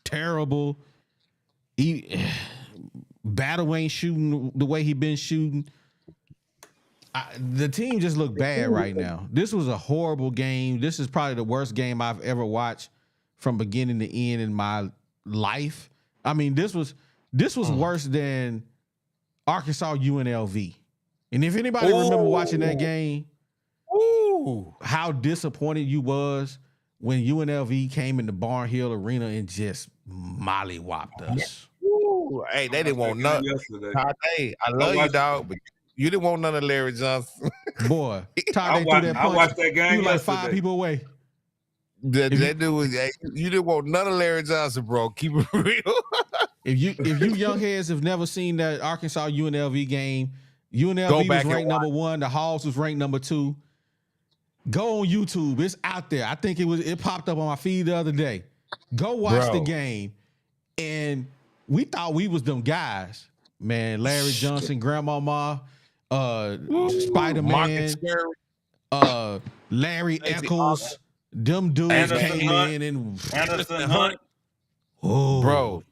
terrible. Battle ain't shooting the way he been shooting. The team just look bad right now. This was a horrible game. This is probably the worst game I've ever watched from beginning to end in my life. I mean, this was worse than Arkansas UNLV. And if anybody remember watching that game, how disappointed you was when UNLV came into Barnhill Arena and just mollywopped us. Ooh, hey, they didn't want nothing. Hey, I love you, dog, but you didn't want none of Larry Johnson. Boy, Todd, I watched that game. You like 5 people away. That dude was, hey, you didn't want none of Larry Johnson, bro. Keep it real. If you young heads have never seen that Arkansas UNLV game, UNLV was ranked number 1. The Hogs was ranked number 2. Go on YouTube. It's out there. I think it popped up on my feed the other day. Go watch the game. And we thought we was them guys. Man, Larry Johnson, Grandmama, Spider-Man, Larry Eccles, them dudes came in and Anderson Hunt. Oh, bro,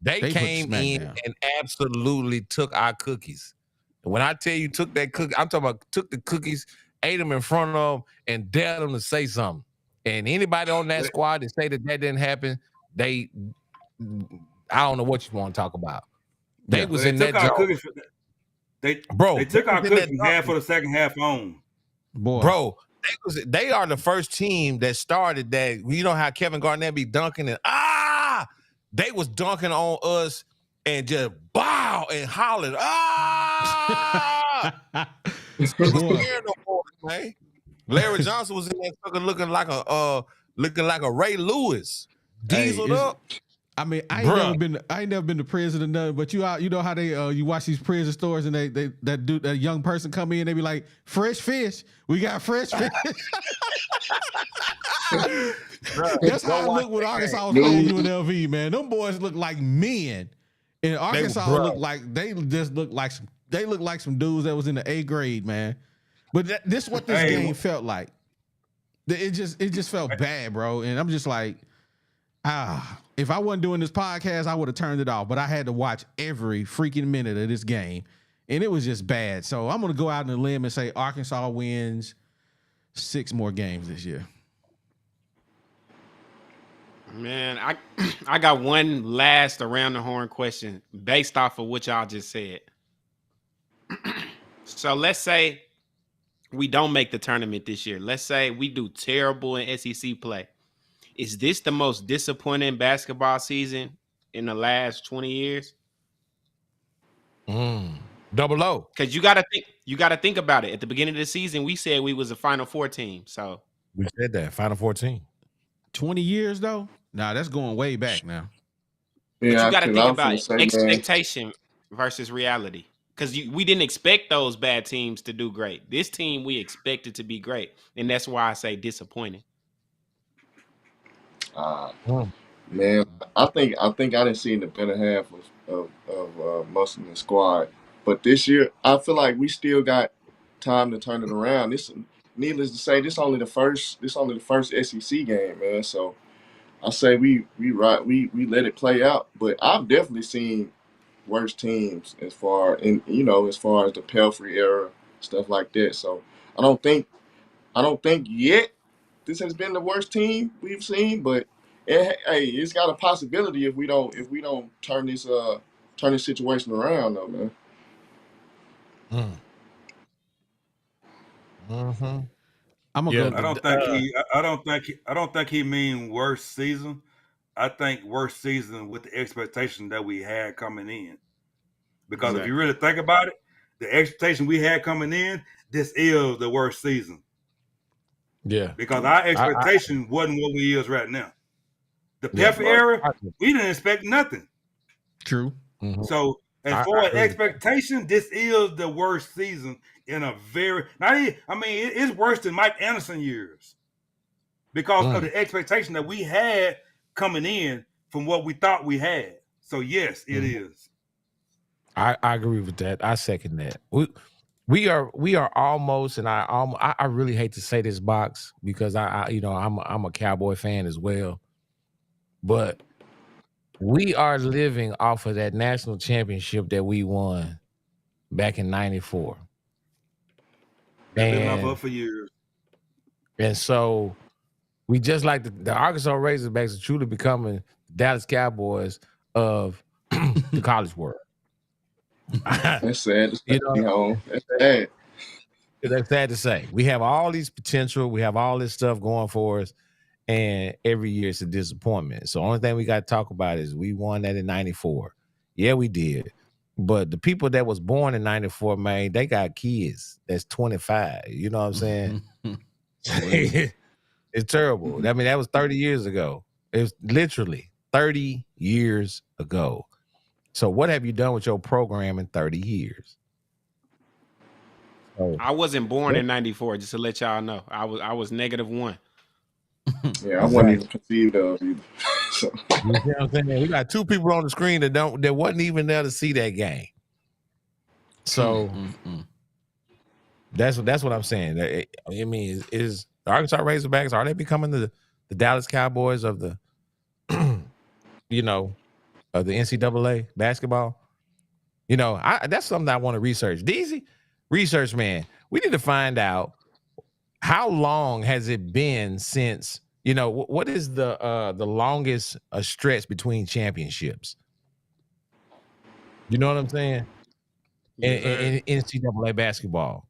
they came in and absolutely took our cookies. And when I tell you took that cookie, I'm talking about took the cookies, ate them in front of them, and dared them to say something. And anybody on that squad that say that didn't happen, I don't know what you want to talk about. They was in that job. They took our cookies half for the second half on. Bro, they are the first team that started that. You know how Kevin Garnett be dunking and they was dunking on us and just bow and hollering man. Larry Johnson was in there looking like a Ray Lewis. Dieseled up. I mean, I ain't never been to prison or nothing, but you know how they you watch these prison stories and that young person come in, they be like, fresh fish. We got fresh fish. That's how I look when Arkansas was playing UNLV, man. Them boys look like men. And Arkansas look like some dudes that was in the 8th grade, man. But this is what this game felt like. It just felt bad, bro. And I'm just like, if I wasn't doing this podcast, I would have turned it off. But I had to watch every freaking minute of this game. And it was just bad. So I'm going to go out on a limb and say Arkansas wins 6 more games this year. Man, I got one last around the horn question based off of what y'all just said. So let's say we don't make the tournament this year. Let's say we do terrible in SEC play. Is this the most disappointing basketball season in the last 20 years? Double O. Because you gotta think about it. At the beginning of the season, we said we was a Final Four team. So We said that. Final 14. 20 years though? Nah, that's going way back now. But you got to think about man, expectation versus reality. Because we didn't expect those bad teams to do great. This team we expected to be great, and that's why I say disappointing. Man, I think I didn't see the better half of Musselman squad, but this year I feel like we still got time to turn it around. This, needless to say, this only the first SEC game, man. So I say we let it play out, but I've definitely seen worse teams as far as the Pelfrey era, stuff like that. So I don't think yet this has been the worst team we've seen, but it's got a possibility if we don't turn this situation around though, man. Mm-hmm. I'm gonna go. I don't think he mean worst season. I think worst season with the expectation that we had coming in. Because if you really think about it, the expectation we had coming in, this is the worst season. Yeah. Because our expectation wasn't what we is right now. The Pelfrey era, we didn't expect nothing. True. Mm-hmm. So as far as expectation, this is the worst season in a very it's worse than Mike Anderson years. Because of the expectation that we had coming in from what we thought we had. So yes, it is. I agree with that. I second that. We are almost, and I really hate to say this, Box, because I'm a Cowboy fan as well, but we are living off of that national championship that we won back in '94. Been living off of for years. And so we just like the Arkansas Razorbacks are truly becoming the Dallas Cowboys of the college world. That's sad. That's sad. That's sad to say. We have all these potential. We have all this stuff going for us, and every year it's a disappointment. So the only thing we got to talk about is we won that in '94. Yeah, we did. But the people that was born in '94, man, they got kids that's 25. You know what I'm saying? It's terrible. I mean, that was 30 years ago. It was literally 30 years ago. So what have you done with your program in 30 years? I wasn't born in '94, just to let y'all know. I was -1. Yeah, I wasn't even conceived of either. So. You know what I'm saying? We got two people on the screen that wasn't even there to see that game. So that's what I'm saying. I mean, is the Arkansas Razorbacks, are they becoming the Dallas Cowboys of the of the NCAA basketball? That's something I want to research. DZ, research, man. We need to find out how long has it been since, what is the longest stretch between championships? You know what I'm saying? In NCAA basketball.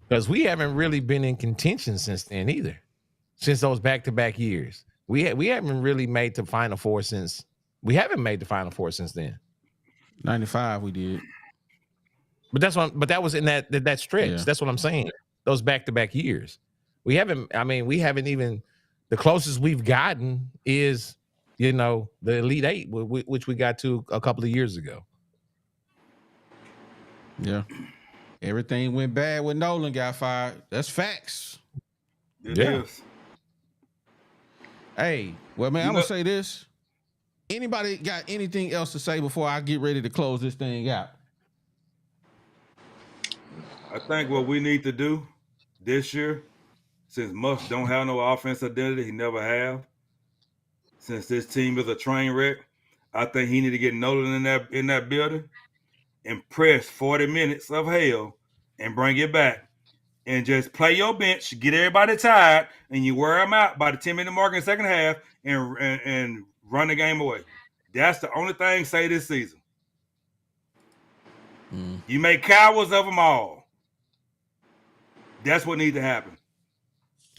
Because we haven't really been in contention since then either. Since those back-to-back years. We haven't really made the Final Four since. We haven't made the Final Four since then. 95 we did. But that was in that stretch. Yeah. That's what I'm saying. Those back-to-back years. We haven't even, the closest we've gotten is, the Elite Eight, which we got to a couple of years ago. Yeah. Everything went bad when Nolan got fired. That's facts. It is. Hey, well, man, I'm going to say this. Anybody got anything else to say before I get ready to close this thing out? I think what we need to do this year, since Musk don't have no offense identity, he never have. Since this team is a train wreck, I think he need to get Nolan in that building and press 40 minutes of hell and bring it back. And just play your bench, get everybody tired, and you wear them out by the 10-minute mark in the second half and run the game away. That's the only thing say this season. You make cowards of them all. That's what needs to happen.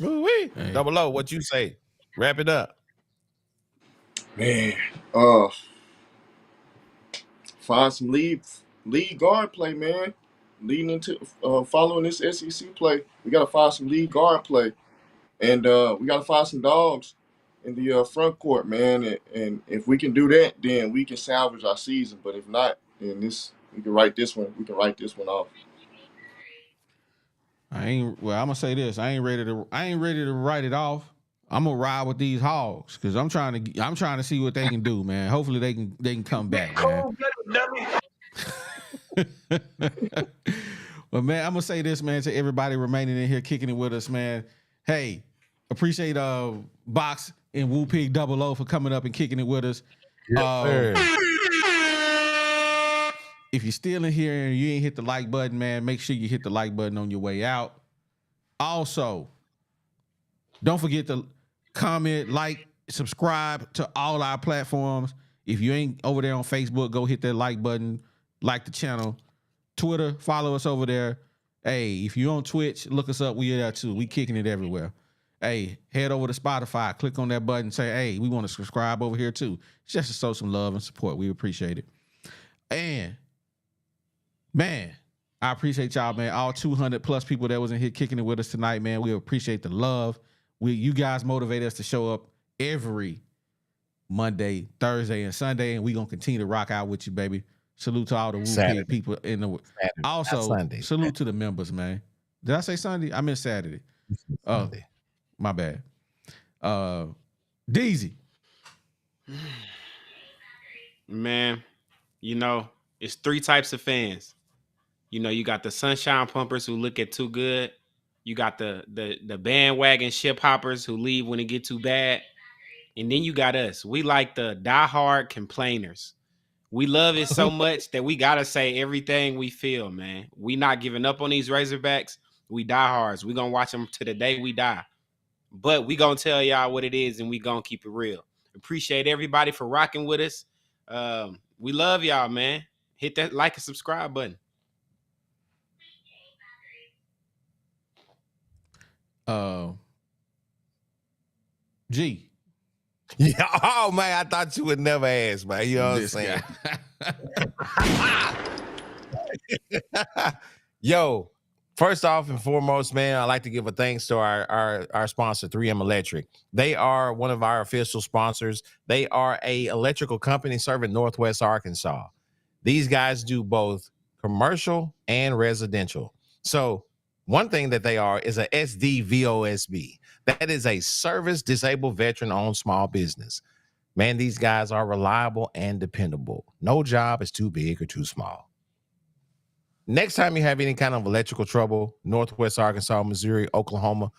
Ooh-wee. Hey. Double O, what you say? Wrap it up. Man, find some lead guard play, man. Leading into following this SEC play, we gotta find some lead guard play, and we gotta find some dogs in the front court, man. And if we can do that, then we can salvage our season. But if not, then we can write this one. We can write this one off. I'm gonna say this. I ain't ready to write it off. I'm gonna ride with these Hogs because I'm trying to see what they can do, man. Hopefully they can come back, man. But man, I'm gonna say this, man, to everybody remaining in here kicking it with us, man. Hey, appreciate Box and Woo Pig 00 for coming up and kicking it with us. If you're still in here and you ain't hit the like button, man, make sure you hit the like button on your way out. Also, don't forget to comment, like, subscribe to all our platforms. If you ain't over there on Facebook, go hit that like button, like the channel. Twitter, follow us over there. Hey, if you're on Twitch, look us up. We are there too. We kicking it everywhere. Hey, head over to Spotify, click on that button, say, hey, we want to subscribe over here too. Just to show some love and support. We appreciate it. And man, I appreciate y'all, man. All 200 plus people that was in here kicking it with us tonight, man. We appreciate the love. You guys motivate us to show up every Monday, Thursday, and Sunday, and we gonna continue to rock out with you, baby. Salute to all the Woo Pig people in the also Sunday, salute to the members, man. Did I say Sunday? I meant Saturday. Sunday. My bad. Deezy. Man, it's three types of fans. You got the sunshine pumpers who look at too good. You got the bandwagon ship hoppers who leave when it get too bad. And then you got us. We like the diehard complainers. We love it so much that we got to say everything we feel, man. We not giving up on these Razorbacks. We diehards. We going to watch them to the day we die. But we going to tell y'all what it is, and we going to keep it real. Appreciate everybody for rocking with us. We love y'all, man. Hit that like and subscribe button. G. Yeah, oh man, I thought you would never ask, man. You know what I'm saying? Yo, first off and foremost, man, I'd like to give a thanks to our sponsor, 3M Electric. They are one of our official sponsors. They are a electrical company serving Northwest Arkansas. These guys do both commercial and residential. So one thing that they are is a SDVOSB. That is a service disabled veteran owned small business. Man, these guys are reliable and dependable. No job is too big or too small. Next time you have any kind of electrical trouble, Northwest Arkansas, Missouri, Oklahoma,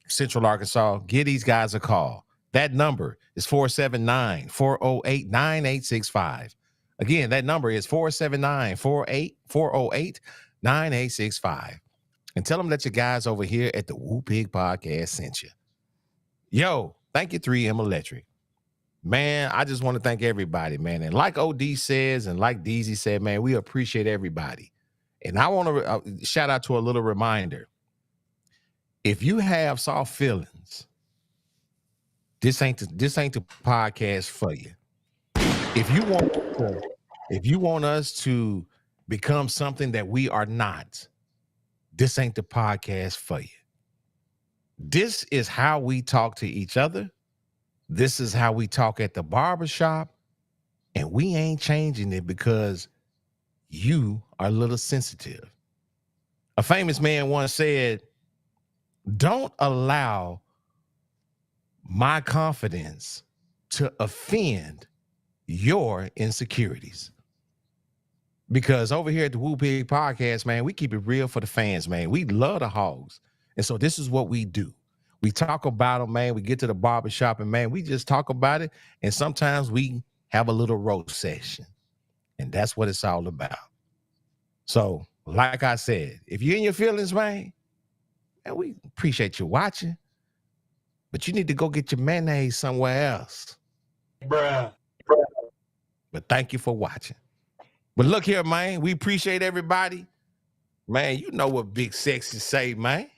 Central Arkansas, give these guys a call. That number is 479-408-9865. Again, that number is 479-408-9865. And tell them that your guys over here at the Woo Pig Podcast sent you. Yo, thank you, 3M Electric. Man, I just want to thank everybody, man. And like OD says, and like Deezy said, man, we appreciate everybody. And I want to shout out to a little reminder. If you have soft feelings, this ain't the podcast for you. If you want us to become something that we are not, this ain't the podcast for you. This is how we talk to each other. This is how we talk at the barbershop. And we ain't changing it because you are a little sensitive. A famous man once said, don't allow my confidence to offend your insecurities. Because over here at the Woo Pig Podcast, man, we keep it real for the fans, man. We love the Hogs. And so this is what we do. We talk about them, man. We get to the barbershop and, man, we just talk about it. And sometimes we have a little roast session. And that's what it's all about. So, like I said, if you're in your feelings, man, we appreciate you watching. But you need to go get your mayonnaise somewhere else. Bruh. But thank you for watching. But look here, man. We appreciate everybody. Man, you know what Big Sexy say, man.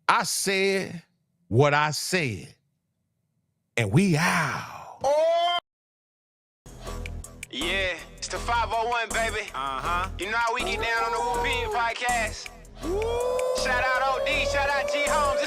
I said what I said. And we out. Yeah, it's the 501, baby. You know how we get down on the Pinion podcast. Shout out OD, shout out G Holmes.